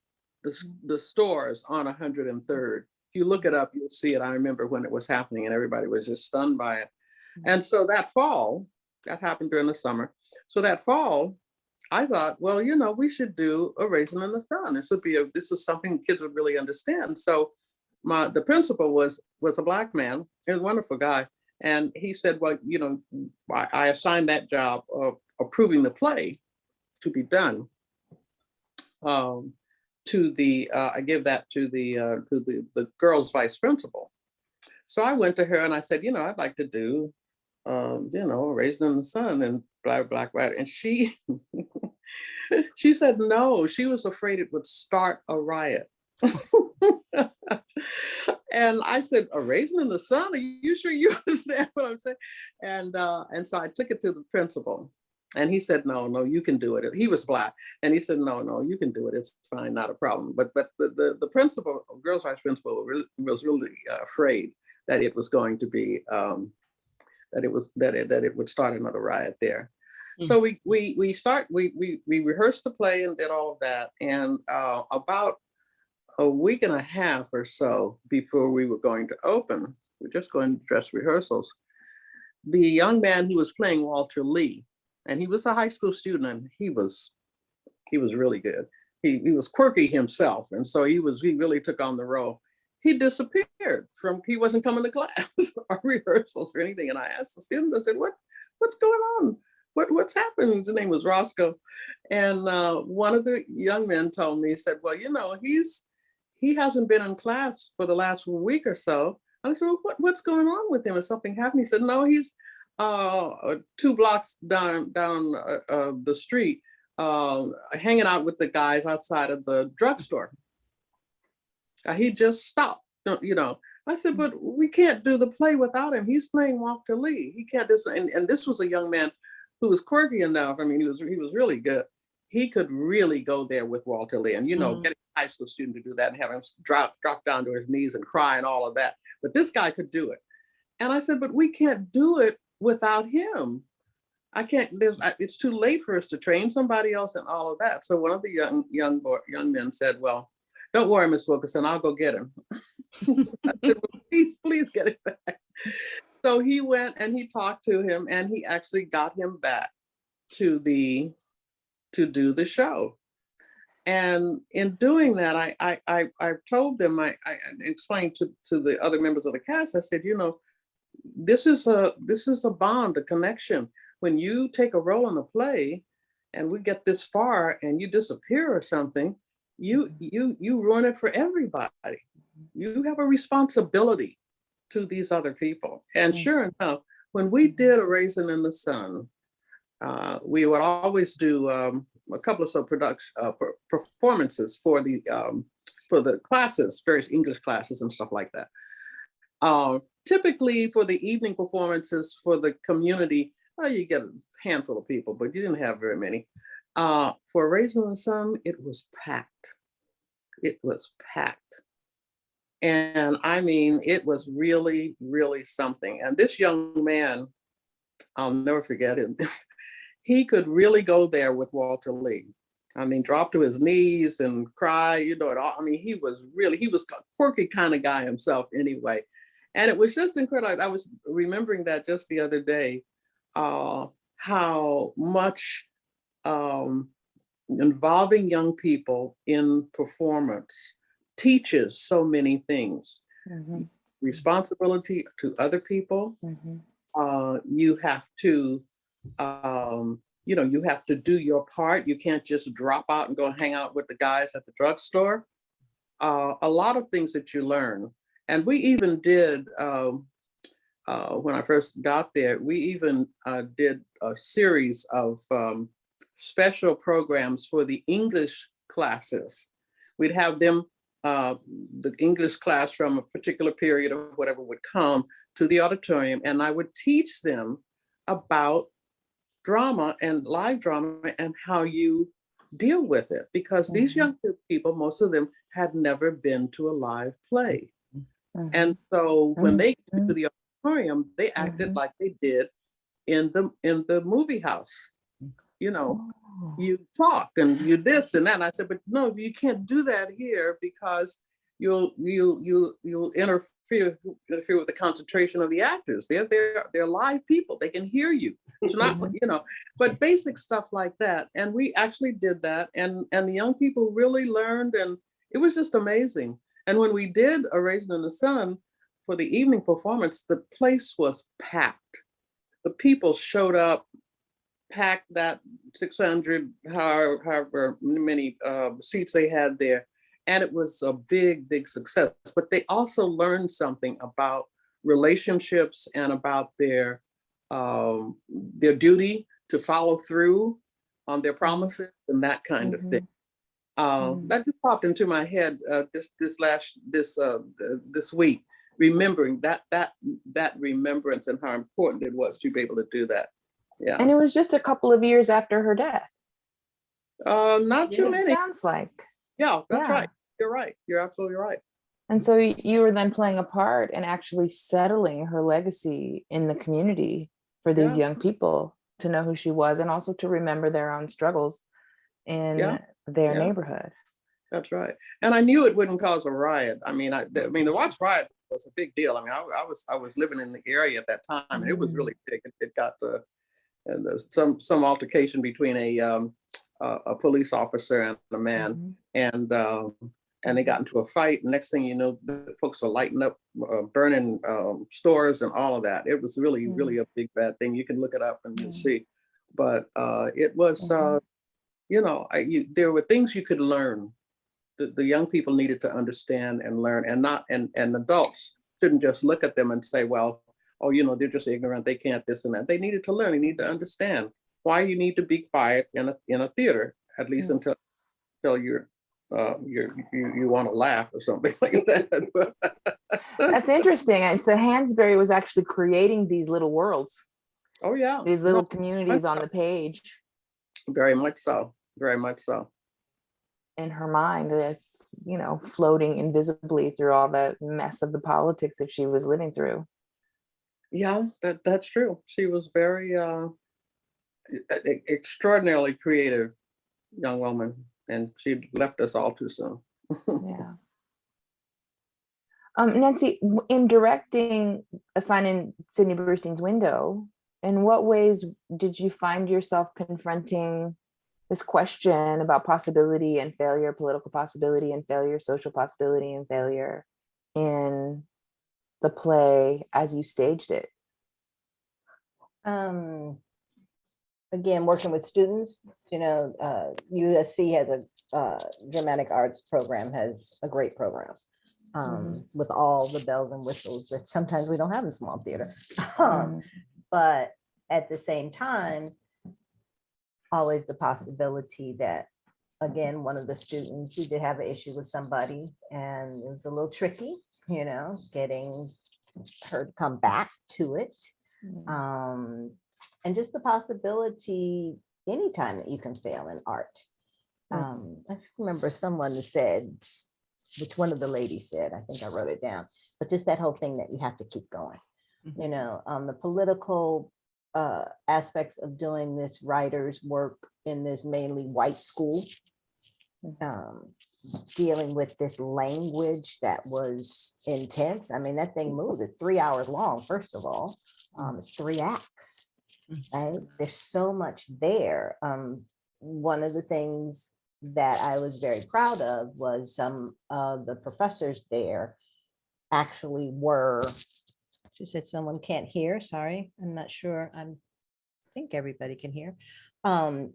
the stores on 103rd. If you look it up, you'll see it. I remember when it was happening, and everybody was just stunned by it. And so that fall, that happened during the summer. So that fall, I thought, well, we should do A Raisin in the Sun. This is something kids would really understand. So the principal was a Black man, he was a wonderful guy. And he said, well, I assigned that job of approving the play to be done. I give that to the girls' vice principal. So I went to her and I said, I'd like to do, A Raisin in the Sun and Black writer. And she said no. She was afraid it would start a riot. And I said, A Raisin in the Sun? Are you sure you understand what I'm saying? And so I took it to the principal, and he said, no, you can do it. He was Black, and he said, no, you can do it. It's fine, not a problem. But the principal, girls' vice principal, was really afraid that it was going to be that it would start another riot there. So we rehearsed the play and did all of that, and about a week and a half or so before we were going to open, we're just going to dress rehearsals, the young man who was playing Walter Lee, and he was a high school student, and he was really good. He was quirky himself, and so he really took on the role. He disappeared he wasn't coming to class or rehearsals or anything. And I asked the students, I said, what's going on? What's happened? His name was Roscoe. And one of the young men told me, he said, well, he hasn't been in class for the last week or so. And I said, well, what's going on with him? Is something happening? He said, no, he's 2 blocks down the street, hanging out with the guys outside of the drugstore. He just stopped, I said, but we can't do the play without him. He's playing Walter Lee. He can't do, and this was a young man who was quirky enough. I mean, he was really good. He could really go there with Walter Lee, and getting a high school student to do that and have him drop down to his knees and cry and all of that. But this guy could do it. And I said, but we can't do it without him. I can't. It's too late for us to train somebody else and all of that. So one of the young men said, well, Don't worry, Miss Wilkerson, I'll go get him. I said, well, please get it back. So he went and he talked to him, and he actually got him back to do the show. And in doing that, I told them, I explained to the other members of the cast, I said, this is a bond, a connection. When you take a role in a play and we get this far and you disappear or something, you ruin it for everybody. You have a responsibility to these other people. And sure enough, when we did A Raisin in the Sun, we would always do a couple of performances for the classes, various English classes and stuff like that. Typically for the evening performances for the community, you get a handful of people, but you didn't have very many. For Raisin in the Sun, it was packed. It was packed. And I mean, it was really, really something. And this young man, I'll never forget him. He could really go there with Walter Lee. I mean, drop to his knees and cry, it all. I mean, he was a quirky kind of guy himself anyway. And it was just incredible. I was remembering that just the other day, how much involving young people in performance teaches so many things. Responsibility to other people. You have to, you have to do your part. You can't just drop out and go hang out with the guys at the drugstore. A lot of things that you learn. And we even did, when I first got there, we even did a series of special programs for the English classes. We'd have them, the English class from a particular period or whatever would come to the auditorium, and I would teach them about drama and live drama and how you deal with it. Because these young people, most of them had never been to a live play. And so when they came to the auditorium, they acted like they did in the movie house. You talk and you this and that. And I said, but no, you can't do that here because you'll interfere with the concentration of the actors. They're live people. They can hear you. It's not, but basic stuff like that. And we actually did that, and the young people really learned, and it was just amazing. And when we did A Raisin in the Sun for the evening performance, the place was packed. The people showed up, packed that 600, however many seats they had there. And it was a big, big success. But they also learned something about relationships and about their duty to follow through on their promises and that kind of thing. That just popped into my head this week, remembering that remembrance and how important it was to be able to do that. Yeah. And it was just a couple of years after her death. Not too many. Sounds like. Yeah, that's right. You're right. You're absolutely right. And so you were then playing a part in actually settling her legacy in the community for these young people to know who she was, and also to remember their own struggles in their neighborhood. That's right. And I knew it wouldn't cause a riot. I mean, the Watts riot was a big deal. I mean, I was living in the area at that time, and it was really big. It got and there's some altercation between a police officer and a man, and they got into a fight. Next thing you know, the folks are lighting up, burning stores and all of that. It was really, really a big bad thing. You can look it up and you'll see. But it was, there were things you could learn. The young people needed to understand and learn, and adults shouldn't just look at them and say, well, oh, they're just ignorant. They can't this and that. They needed to learn. They need to understand why you need to be quiet in a theater, at least until you want to laugh or something like that. That's interesting. And so Hansberry was actually creating these little worlds. Oh yeah. These little communities on the page. Very much so. Very much so. In her mind, floating invisibly through all the mess of the politics that she was living through. Yeah, that's true. She was very extraordinarily creative young woman, and she left us all too soon. Yeah. Nancy, in directing A Sign in Sydney Brewstein's Window, in what ways did you find yourself confronting this question about possibility and failure, political possibility and failure, social possibility and failure in the play as you staged it? Again, working with students, USC has a dramatic arts program, has a great program. With all the bells and whistles that sometimes we don't have in small theater. But at the same time, always the possibility that, again, one of the students, you did have an issue with somebody and it was a little tricky, getting her to come back to it. And just the possibility anytime that you can fail in art. I remember someone said, which one of the ladies said, I think I wrote it down, but just that whole thing that you have to keep going. The political aspects of doing this writer's work in this mainly white school, dealing with this language that was intense. I mean, that thing moves, it's 3 hours long, first of all. It's 3 acts, right? There's so much there. One of the things that I was very proud of was some of the professors there actually were, she said someone can't hear, sorry, I'm not sure, I think everybody can hear. Anyway,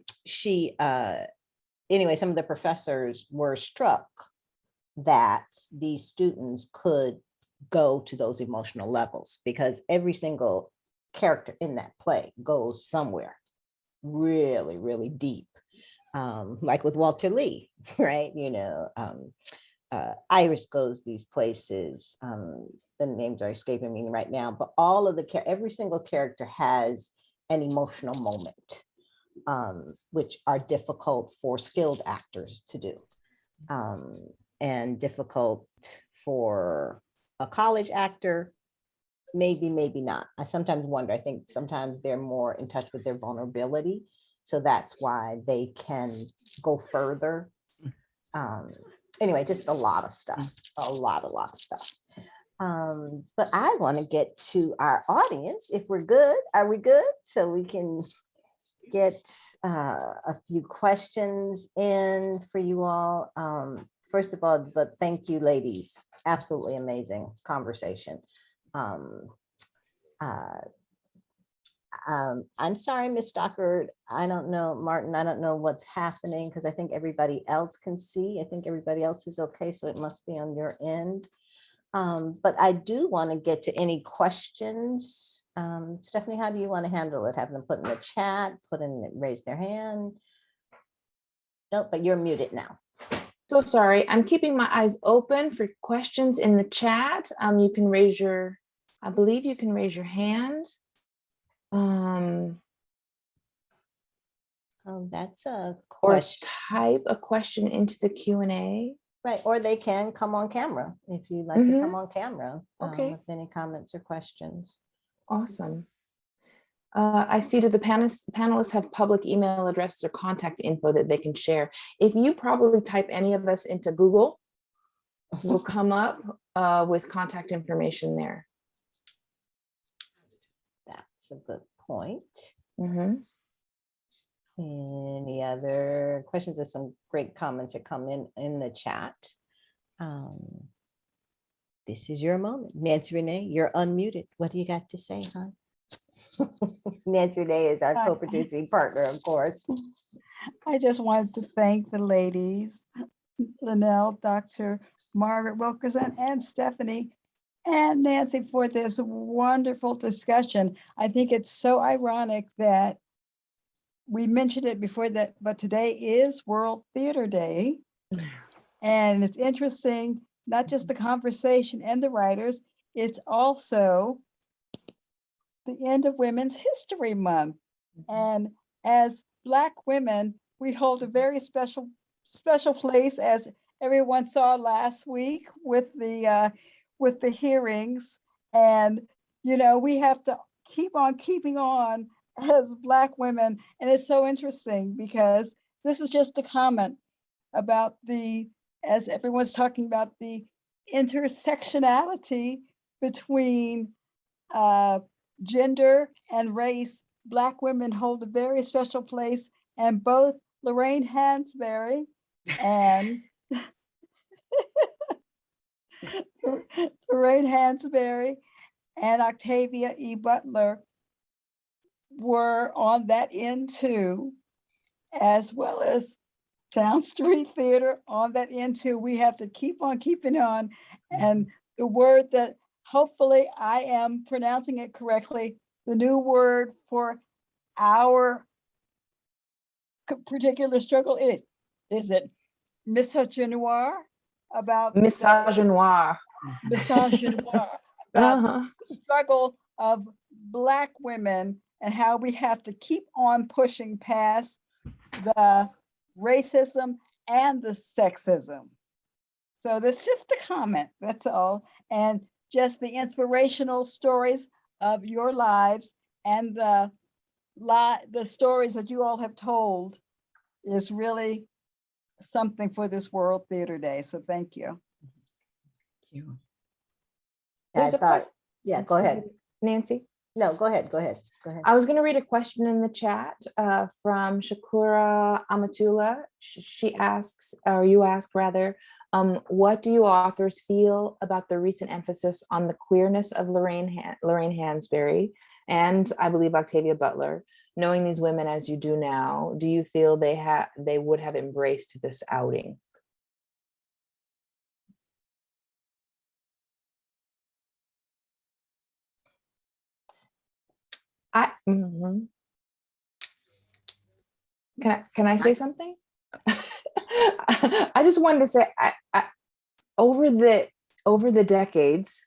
some of the professors were struck that these students could go to those emotional levels because every single character in that play goes somewhere really, really deep. Like with Walter Lee, right? Iris goes these places. The names are escaping me right now, but all of every single character has an emotional moment, which are difficult for skilled actors to do, and difficult for a college actor. Maybe not. I sometimes wonder. I think sometimes they're more in touch with their vulnerability. So that's why they can go further. Anyway, just a lot of stuff, a lot of stuff. But I want to get to our audience if we're good. Are we good? So we can get a few questions in for you all. First of all, but thank you, ladies. Absolutely amazing conversation. I'm sorry, Miss Stockard. I don't know, Martin, I don't know what's happening because I think everybody else can see. I think everybody else is okay, so it must be on your end. But I do want to get to any questions. Stephanie, how do you want to handle it? Have them put in the chat, raise their hand? Nope, but you're muted now. So sorry, I'm keeping my eyes open for questions in the chat. You can raise your, I believe you can raise your hand. Oh, that's a question. Or type a question into the Q&A. Right, or they can come on camera if you'd like to come on camera. Okay. With any comments or questions. Awesome. I see that the panelists have public email addresses or contact info that they can share. If you probably type any of us into Google, we'll come up with contact information there. That's a good point. Mm-hmm. Any other questions? There's some great comments that come in the chat. This is your moment. Nancy Renee, you're unmuted. What do you got to say, hon? Nancy Renee is our co-producing partner, of course. I just wanted to thank the ladies, Lynell, Dr. Margaret Wilkerson, and Stephanie, and Nancy for this wonderful discussion. I think it's so ironic that we mentioned it before that, but today is World Theater Day. And it's interesting, not just the conversation and the writers, it's also the end of Women's History Month. And as Black women, we hold a very special place, as everyone saw last week with the hearings. And we have to keep on keeping on as Black women. And it's so interesting because this is just a comment about the as everyone's talking about the intersectionality between gender and race, Black women hold a very special place, and both Lorraine Hansberry and Lorraine Hansberry and Octavia E. Butler were on that end too, as well as Towne Street Theatre on that end too. We have to keep on keeping on. And the word that hopefully I am pronouncing it correctly, the new word for our particular struggle is it misogynoir? About Misogynoir. misogynoir, about the struggle of Black women and how we have to keep on pushing past the racism and the sexism. So that's just a comment, that's all. And just the inspirational stories of your lives and the stories that you all have told is really something for this World Theater Day. So thank you. Thank you. There's I a thought, yeah, go ahead. Nancy. No, go ahead. I was going to read a question in the chat from Shakura Amatullah. She asks, or you ask rather, what do you authors feel about the recent emphasis on the queerness of Lorraine Hansberry and I believe Octavia Butler? Knowing these women as you do now, do you feel they would have embraced this outing? Can I say something? I just wanted to say, over the decades,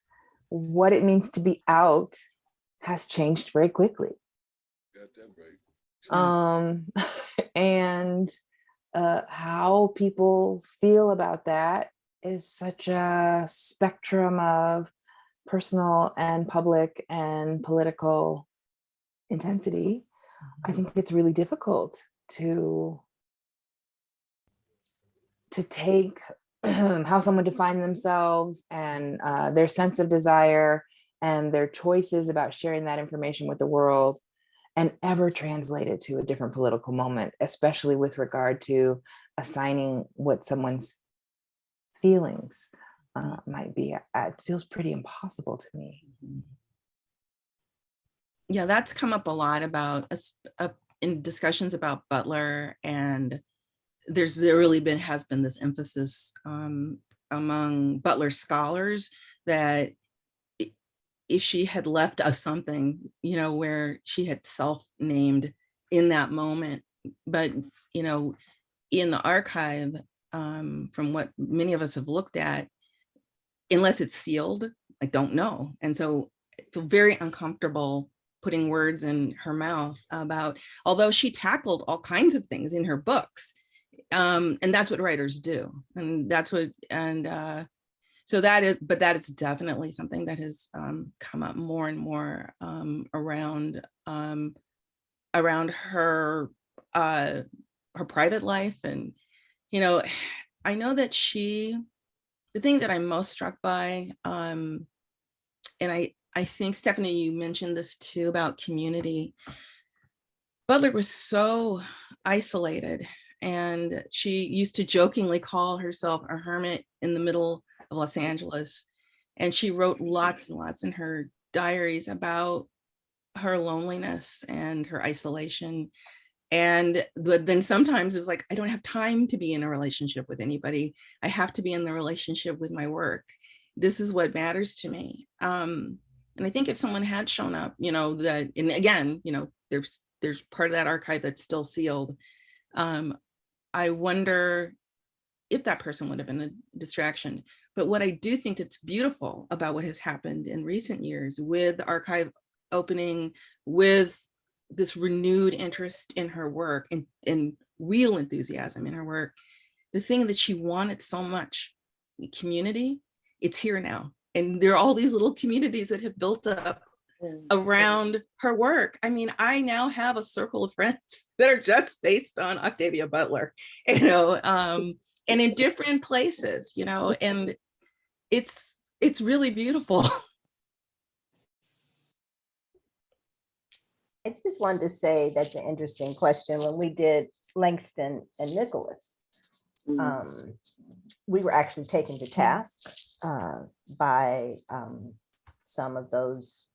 what it means to be out has changed very quickly. And how people feel about that is such a spectrum of personal and public and political intensity. I think it's really difficult to take how someone defined themselves and their sense of desire and their choices about sharing that information with the world and ever translate it to a different political moment, especially with regard to assigning what someone's feelings might be. It feels pretty impossible to me. Yeah, that's come up a lot about in discussions about Butler, and there really has been this emphasis among Butler scholars that if she had left us something, where she had self-named in that moment, but in the archive, from what many of us have looked at, unless it's sealed, I don't know. And so I feel very uncomfortable putting words in her mouth about, although she tackled all kinds of things in her books. And that's what writers do. And that's what, so that is definitely something that has come up more and more around her private life. And, I know that the thing that I'm most struck by, and I think, Stephanie, you mentioned this too about community. Butler was so isolated, and she used to jokingly call herself a hermit in the middle of Los Angeles. And she wrote lots and lots in her diaries about her loneliness and her isolation. But then sometimes it was like, I don't have time to be in a relationship with anybody. I have to be in the relationship with my work. This is what matters to me. And I think if someone had shown up, that, and again, there's part of that archive that's still sealed. I wonder if that person would have been a distraction. But what I do think that's beautiful about what has happened in recent years with the archive opening, with this renewed interest in her work and real enthusiasm in her work, the thing that she wanted so much, community, it's here now. And there are all these little communities that have built up around her work. I mean, I now have a circle of friends that are just based on Octavia Butler, and in different places, you know, and it's really beautiful. I just wanted to say that's an interesting question. When we did Langston and Nicholas, we were actually taken to task by some of those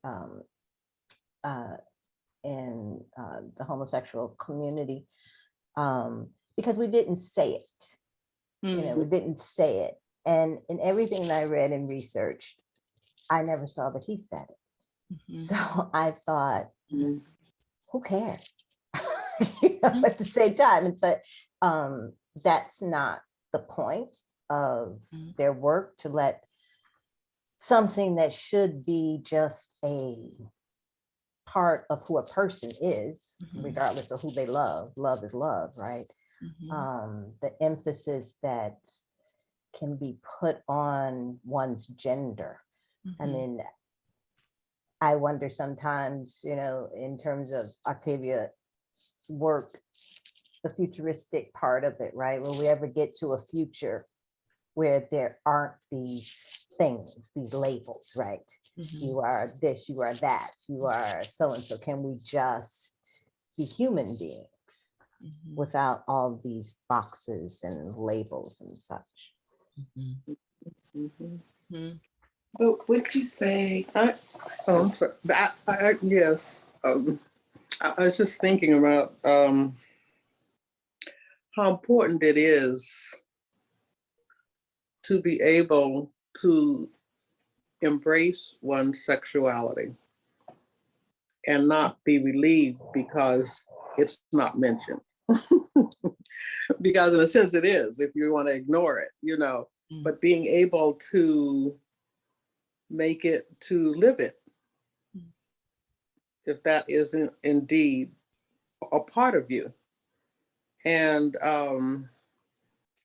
in the homosexual community because we didn't say it. You know, we didn't say it. And in everything that I read and researched, I never saw that he said it. So I thought, who cares? You know, at the same time, but that's not the point of their work, to let something that should be just a part of who a person is, regardless of who they love. Love is love, right? The emphasis that can be put on one's gender. I mean, I wonder sometimes, you know, in terms of Octavia's work, the futuristic part of it, right? Will we ever get to a future where there aren't these things, these labels, right? You are this, you are that, you are so-and-so. Can we just be human beings without all these boxes and labels and such? But would you say? Yes. I was just thinking about how important it is to be able to embrace one's sexuality and not be relieved because it's not mentioned. Because in a sense it is, if you want to ignore it, you know, but being able to make it, to live it, if that isn't indeed a part of you. And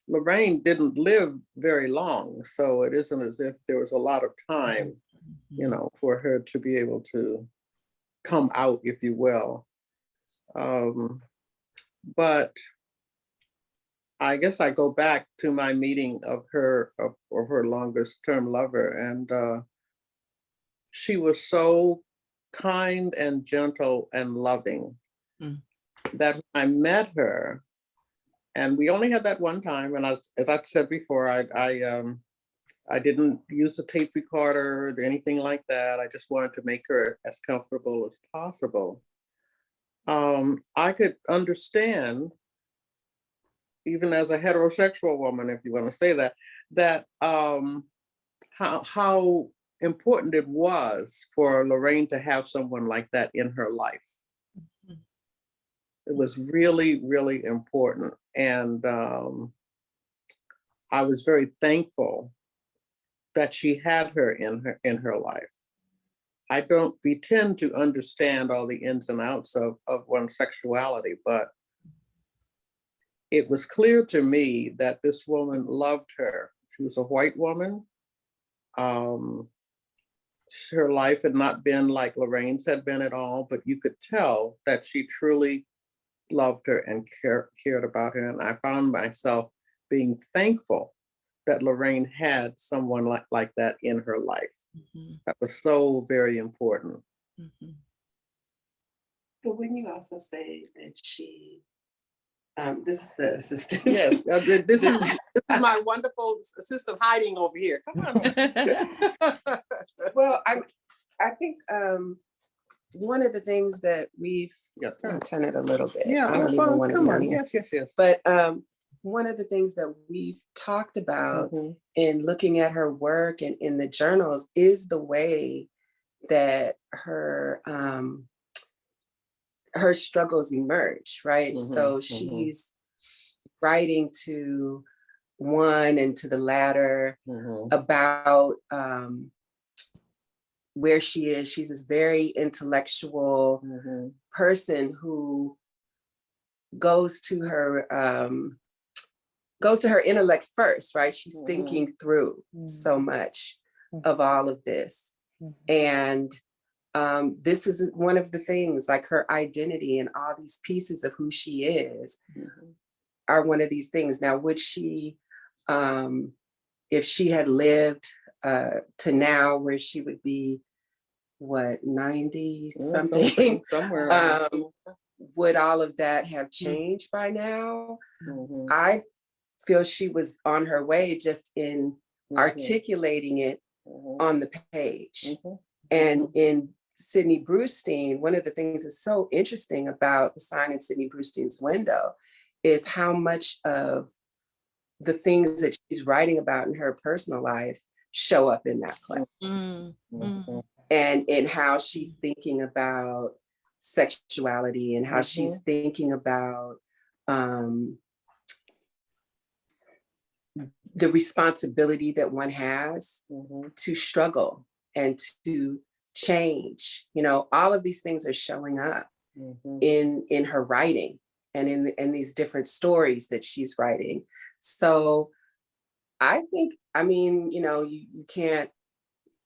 Lorraine didn't live very long, so it isn't as if there was a lot of time, you know, for her to be able to come out, if you will. But I guess I go back to my meeting of her longest term lover, and she was so kind and gentle and loving that when I met her, and we only had that one time, and as I said before, I didn't use a tape recorder or anything like that. I just wanted to make her as comfortable as possible. I could understand, even as a heterosexual woman, if you want to say that how important it was for Lorraine to have someone like that in her life. It was really, really important. And I was very thankful that she had her in her life. I don't pretend to understand all the ins and outs of one's sexuality, but it was clear to me that this woman loved her. She was a white woman. Her life had not been like Lorraine's had been at all, but you could tell that she truly loved her and cared about her. And I found myself being thankful that Lorraine had someone like that in her life. That was so very important. But wouldn't you also say that she, this is the assistant. Yes, this is my wonderful assistant hiding over here. Come on. Well, I think one of the things that we've, I'll turn it a little bit. Yeah, I don't that's even fine. want to Come on. know. Yes. But one of the things that we've talked about in looking at her work and in the journals is the way that her struggles emerge, right? So she's writing to one and to the latter about where she is. She's this very intellectual person who goes to her intellect first, right? She's thinking through so much of all of this. And this is one of the things, like her identity and all these pieces of who she is are one of these things. Now, would she if she had lived to now, where she would be, what, 90 something, somewhere. would all of that have changed by now? Mhm. I feel she was on her way, just in articulating it on the page. And in Sidney Brewstein, one of the things that's so interesting about the sign in Sidney Brewstein's window is how much of the things that she's writing about in her personal life show up in that play. And in how she's thinking about sexuality, and how she's thinking about the responsibility that one has to struggle and to change. You know, all of these things are showing up in her writing, and in these different stories that she's writing. So I think, I mean, you know, you can't,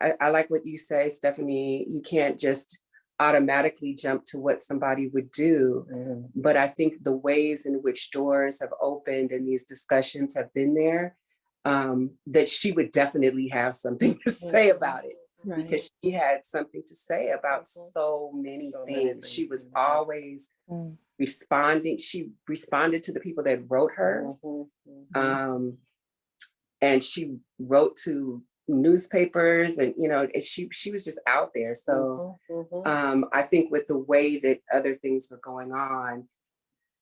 I like what you say, Stephanie, you can't just automatically jump to what somebody would do. But I think the ways in which doors have opened and these discussions have been there, that she would definitely have something to say about it. Right. Because she had something to say about so many things. She was always responding. She responded to the people that wrote her. And she wrote to newspapers, and, you know, she was just out there. So I think with the way that other things were going on,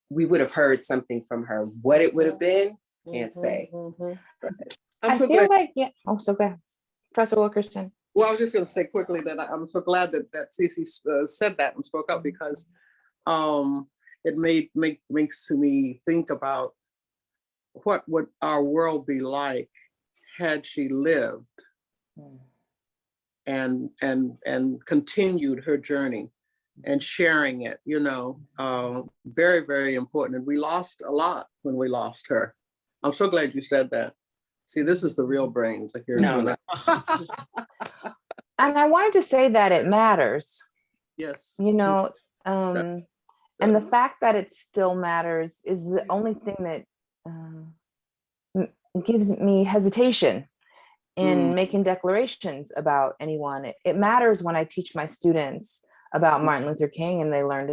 we would have heard something from her. What it would have been, can't say. I feel like, yeah. Oh, so go ahead, Professor Wilkerson. Well, I was just going to say quickly that I'm so glad that Cece said that and spoke up, because it makes me think about what would our world be like had she lived and continued her journey and sharing it, you know, very, very important. And we lost a lot when we lost her. I'm so glad you said that. See, this is the real brains here. No. And I wanted to say that it matters, Yes. you know, and the fact that it still matters is the only thing that gives me hesitation in making declarations about anyone. It matters when I teach my students about Martin Luther King and they learn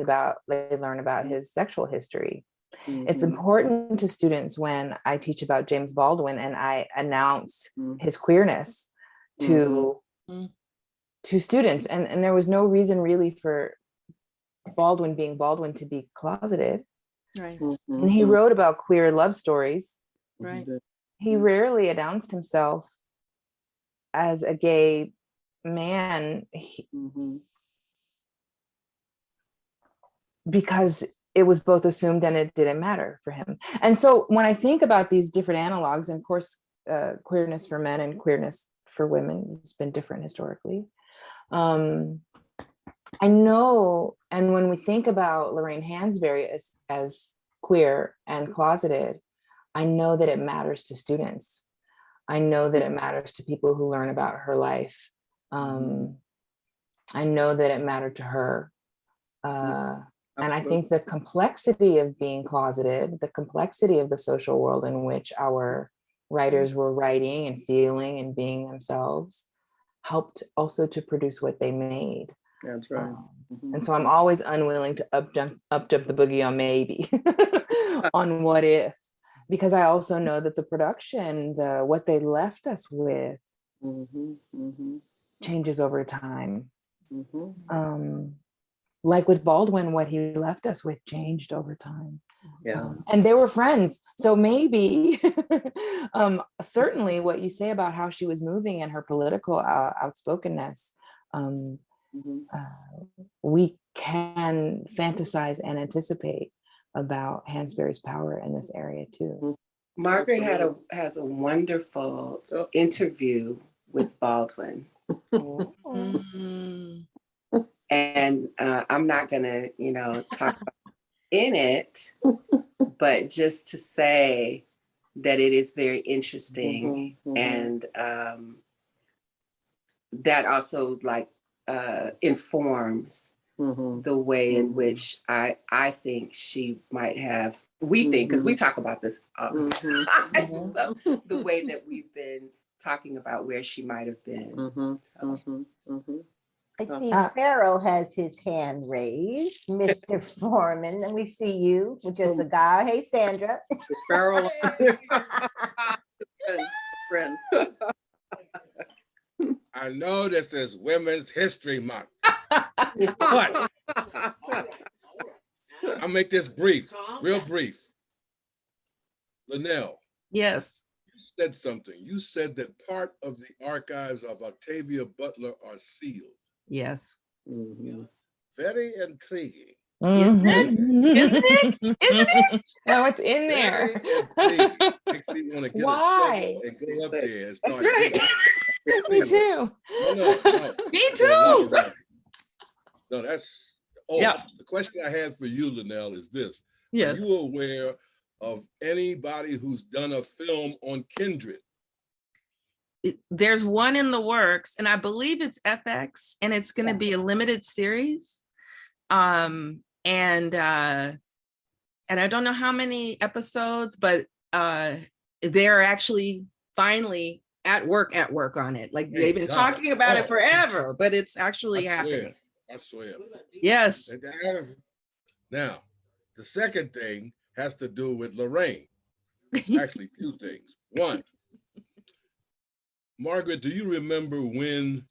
about his sexual history. It's important to students when I teach about James Baldwin and I announce his queerness to students. And there was no reason really for Baldwin being Baldwin to be closeted. Right. And he wrote about queer love stories. Right. He rarely announced himself as a gay man because it was both assumed and it didn't matter for him. And so when I think about these different analogs, and of course, queerness for men and queerness for women has been different historically. I know, and when we think about Lorraine Hansberry as queer and closeted, I know that it matters to students. I know that it matters to people who learn about her life. I know that it mattered to her. And I think the complexity of being closeted, the complexity of the social world in which our writers were writing and feeling and being themselves helped also to produce what they made. That's right. And so I'm always unwilling to up jump the boogie on maybe, on what if, because I also know that the production, what they left us with changes over time. Like with Baldwin, what he left us with changed over time. And they were friends. So maybe, certainly what you say about how she was moving and her political outspokenness, we can fantasize and anticipate about Hansberry's power in this area too. Margaret has a wonderful interview with Baldwin. And I'm not gonna, talk about in it, but just to say that it is very interesting. And that also informs the way in which I think she might have, we think, because we talk about this all the time, so the way that we've been talking about where she might have been. So. I see Farrell has his hand raised, Mr. Foreman, and we see you with your cigar. Hey, Sandra. Sparrow. Friend. I know this is Women's History Month, but I'll make this brief, real brief. Lynell, Yes. you said something. You said that part of the archives of Octavia Butler are sealed. Yes. Very intriguing. Isn't it? Isn't it? No, it's in there. Very intriguing. Makes me want to get Why? a shovel and go up there and That's start right. digging. Me too. No. Me too. No, that's, Yeah. The question I had for you, Lynell, is this. Yes. Are you aware of anybody who's done a film on Kindred? There's one in the works, and I believe it's FX, and it's going to be a limited series. And I don't know how many episodes, but they're actually finally at work on it. Like they've been talking about it forever, but it's actually happening. I swear. Yes. Now, the second thing has to do with Lorraine. Actually, two things. One, Margaret, do you remember when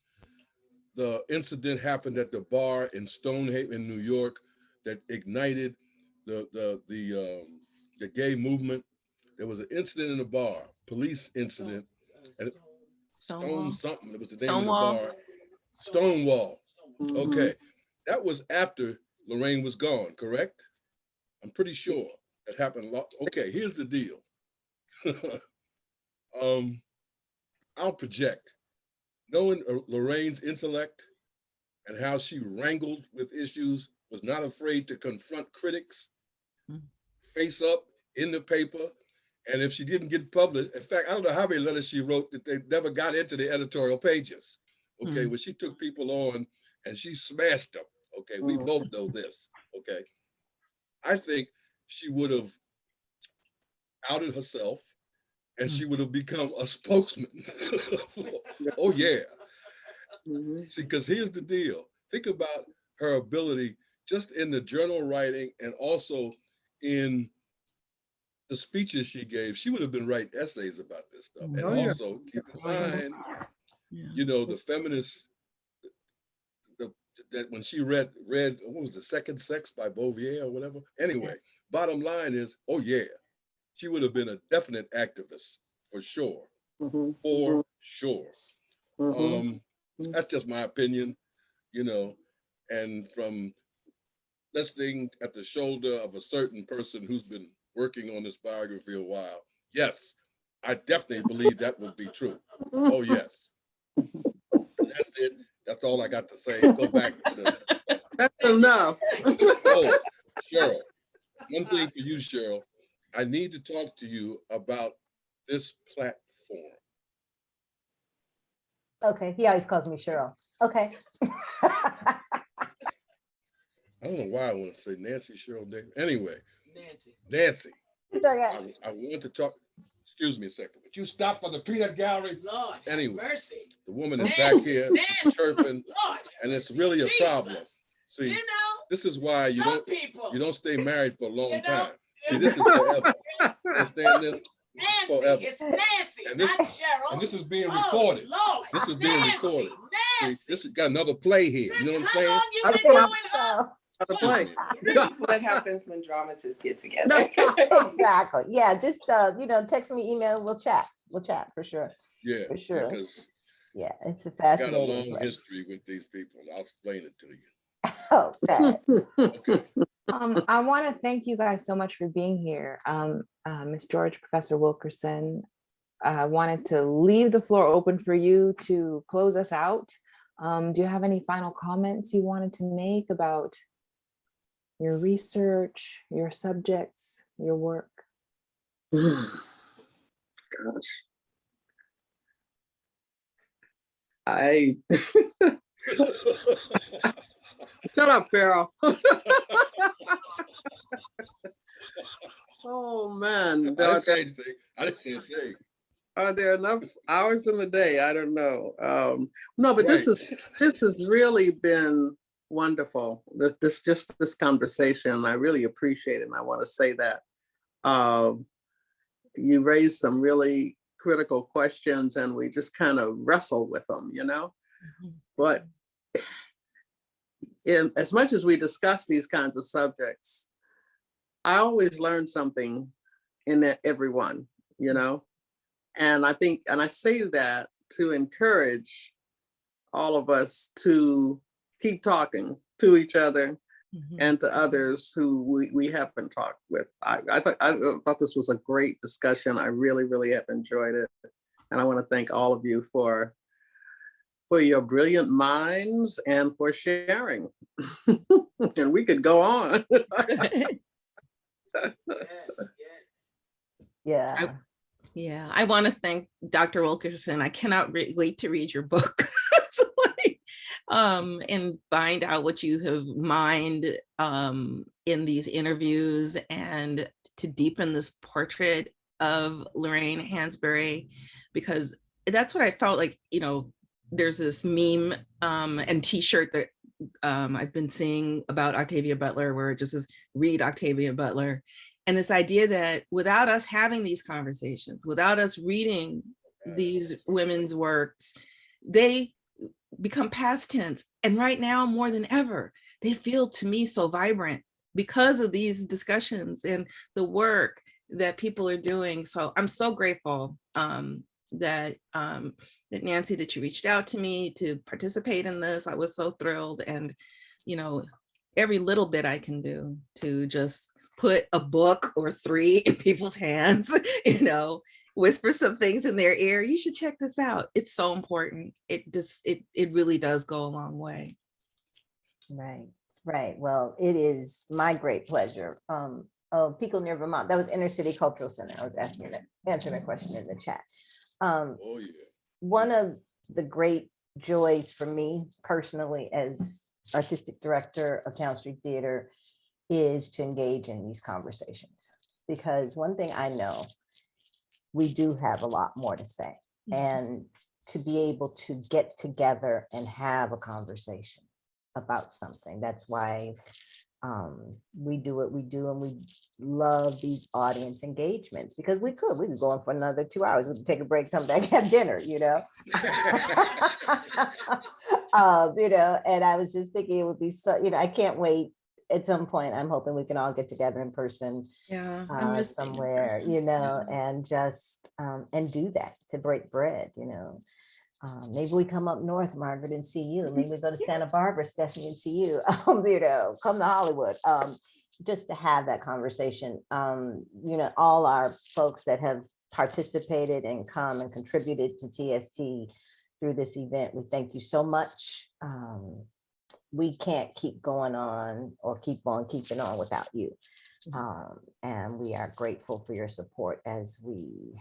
the incident happened at the bar in Stonehaven, New York, that ignited the gay movement? There was an incident in the bar, police incident. Stonewall. Something. It was the name of the bar. Stonewall. Okay, that was after Lorraine was gone, correct? I'm pretty sure that happened. Okay, here's the deal. I'll project. Knowing Lorraine's intellect and how she wrangled with issues, was not afraid to confront critics, face up in the paper, and if she didn't get published, in fact, I don't know how many letters she wrote that they never got into the editorial pages. Okay, when she took people on and she smashed them. Okay, we both know this. Okay, I think she would have outed herself, and she would have become a spokesman. Oh yeah. See, because here's the deal. Think about her ability just in the journal writing and also in the speeches she gave. She would have been writing essays about this stuff. And also keep in mind, you know, the feminists, that when she read, what was The Second Sex by Bouvier or whatever? Anyway, bottom line is, oh yeah, she would have been a definite activist for sure. For sure. That's just my opinion, you know, and from listening at the shoulder of a certain person who's been working on this biography a while, yes, I definitely believe that would be true. Oh yes. That's it. That's all I got to say. Go back to the. That's enough. Oh, Cheryl, one thing for you, Cheryl. I need to talk to you about this platform. Okay, he always calls me Cheryl. Okay. I don't know why I want to say Nancy, Cheryl, David. Anyway, Nancy. It's okay. I want to talk. Excuse me a second. Would you stop for the peanut gallery? Lord, Anyway, mercy. the woman is back here chirping, Lord, and it's really a problem. Jesus. See, You know, this is why you some don't stay married for a long You know, time. See, this is forever. Understand this? Nancy, Forever. it's Nancy, And this, not Cheryl. and this is being Oh, recorded. Lord, This is being Nancy, recorded. See, Nancy. this has got another play here. You know what I'm How saying? long you I been think doing So, Gotta play. This is what happens when dramatists get together. exactly. Yeah, just you know, text me, email, we'll chat. We'll chat for sure. Yeah, For sure. because Yeah, it's a I got a fascinating long place. history with these people. I'll explain it to you. Okay. Okay. I want to thank you guys so much for being here. Ms. George, Professor Wilkerson, I wanted to leave the floor open for you to close us out. Do you have any final comments you wanted to make about your research, your subjects, your work? Gosh. I Shut up, Carol. Oh man, I didn't say anything. I didn't say a thing. are there enough hours in the day? I don't know. No, but Right. this has really been wonderful. This conversation, I really appreciate it, and I want to say that you raised some really critical questions, and we just kind of wrestled with them, you know. But as much as we discuss these kinds of subjects, I always learn something in everyone, you know. And I think, and I say that to encourage all of us to keep talking to each other and to others who we haven't talked with. I thought this was a great discussion. I really, really have enjoyed it. And I want to thank all of you for your brilliant minds and for sharing. And we could go on. Yeah. Yeah, I want to thank Dr. Wilkerson. I cannot wait to read your book. So, and find out what you have mined in these interviews, and to deepen this portrait of Lorraine Hansberry, because that's what I felt like, you know, there's this meme and t-shirt that I've been seeing about Octavia Butler, where it just says, read Octavia Butler. And this idea that without us having these conversations, without us reading these women's works, they become past tense. And right now, more than ever, they feel to me so vibrant because of these discussions and the work that people are doing. So I'm so grateful that Nancy, that you reached out to me to participate in this. I was so thrilled. And, you know, every little bit I can do to just put a book or 3 in people's hands, you know, whisper some things in their ear. You should check this out. It's so important. It really does go a long way. Right. Right. Well, it is my great pleasure. Pico near Vermont. That was Inner City Cultural Center. I was asking that, answering that question in the chat. Oh yeah. One of the great joys for me personally as artistic director of Towne Street Theatre is to engage in these conversations, because one thing I know, we do have a lot more to say, and to be able to get together and have a conversation about something. That's why we do what we do, and we love these audience engagements, because we could go on for another 2 hours. We could take a break, come back, have dinner, you know. You know, and I was just thinking it would be so, you know, I can't wait. At some point, I'm hoping we can all get together in person, somewhere, you know, and just and do that, to break bread, you know. Maybe we come up north, Margaret, and see you. Maybe we go to Santa Barbara, Stephanie, and see you. You know, come to Hollywood, just to have that conversation. You know, all our folks that have participated and come and contributed to TST through this event, we thank you so much. We can't keep going on or keep on keeping on without you. And we are grateful for your support as we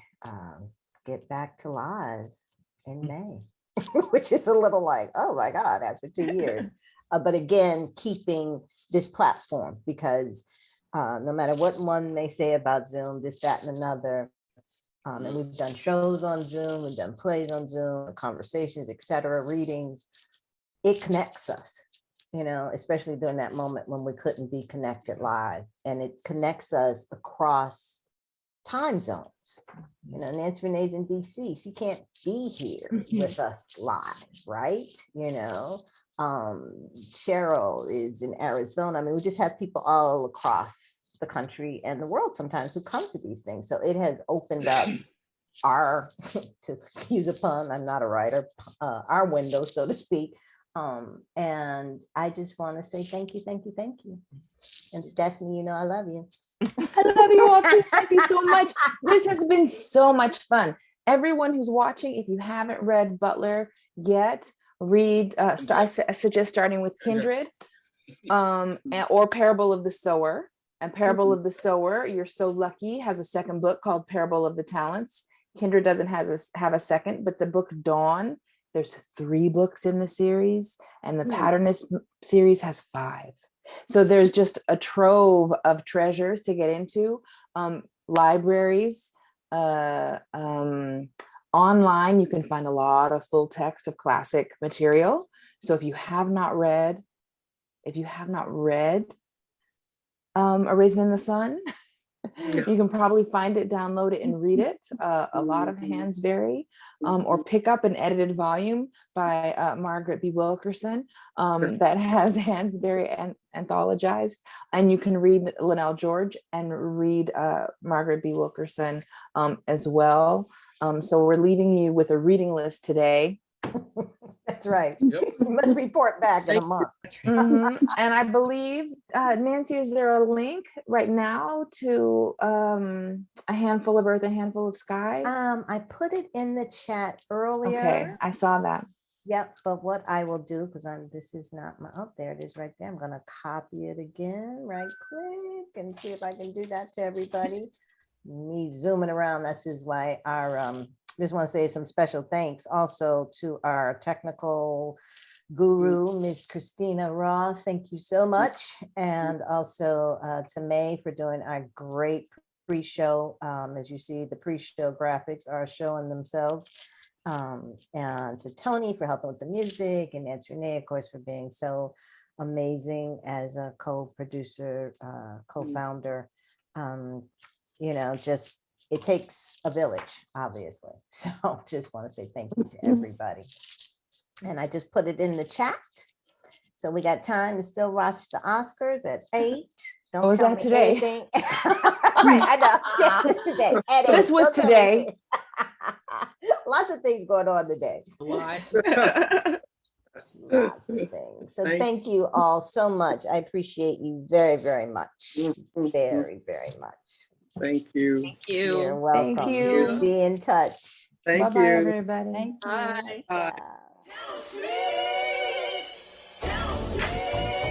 get back to live in May, which is a little like, oh my God, after 2 years. But again, keeping this platform, because no matter what one may say about Zoom, this, that, and another, and we've done shows on Zoom, we've done plays on Zoom, conversations, etc., readings, it connects us. You know, especially during that moment when we couldn't be connected live, and it connects us across time zones. You know, Nancy Renee's in DC. She can't be here with us live, right? You know, Cheryl is in Arizona. I mean, we just have people all across the country and the world sometimes who come to these things. So it has opened up our, to use a pun, I'm not a writer, our window, so to speak. And I just want to say thank you, thank you, thank you. And Stephanie, you know, I love you. I love you all too. Thank you so much. This has been so much fun. Everyone who's watching, if you haven't read Butler yet, read, I suggest starting with Kindred or Parable of the Sower. And Parable of the Sower, You're So Lucky, has a second book called Parable of the Talents. Kindred doesn't have a second, but the book Dawn There's 3 books in the series, and the Patternist series has 5. So there's just a trove of treasures to get into. Libraries, online, you can find a lot of full text of classic material. So if you have not read A Raisin in the Sun, you can probably find it, download it, and read it. A lot of Hansberry, or pick up an edited volume by Margaret B. Wilkerson that has Hansberry anthologized, and you can read Lynell George and read Margaret B. Wilkerson as well. So we're leaving you with a reading list today. That's right. Yep. You must report back in a month. And I believe, Nancy, is there a link right now to A Handful of Earth, A Handful of Sky? I put it in the chat earlier. Okay, I saw that. Yep, but what I will do, because this is not my, oh, there it is right there. I'm gonna copy it again, right quick, and see if I can do that to everybody. Me zooming around, that's is why our, just want to say some special thanks also to our technical guru, Ms. Christina Raw. Thank you so much. And also to May for doing our great pre-show. As you see, the pre-show graphics are showing themselves. And to Tony for helping with the music, and Nancy Renee, of course, for being so amazing as a co-producer, co-founder. You know, just it takes a village, obviously. So just want to say thank you to everybody. And I just put it in the chat. So we got time to still watch the Oscars at 8. Don't was tell that me today? anything. Right, I know. Yes, it's today. At 8. This was Don't tell me today. anything. Lots of things going on today. Why? Lots of things. So thank you all so much. I appreciate you very, very much. Very, very much. Thank you. Thank You're you. welcome. Thank you. Be in touch. Thank Bye-bye, you. everybody. Thank you. Bye. Bye. Ciao. Towne Street, Towne Street.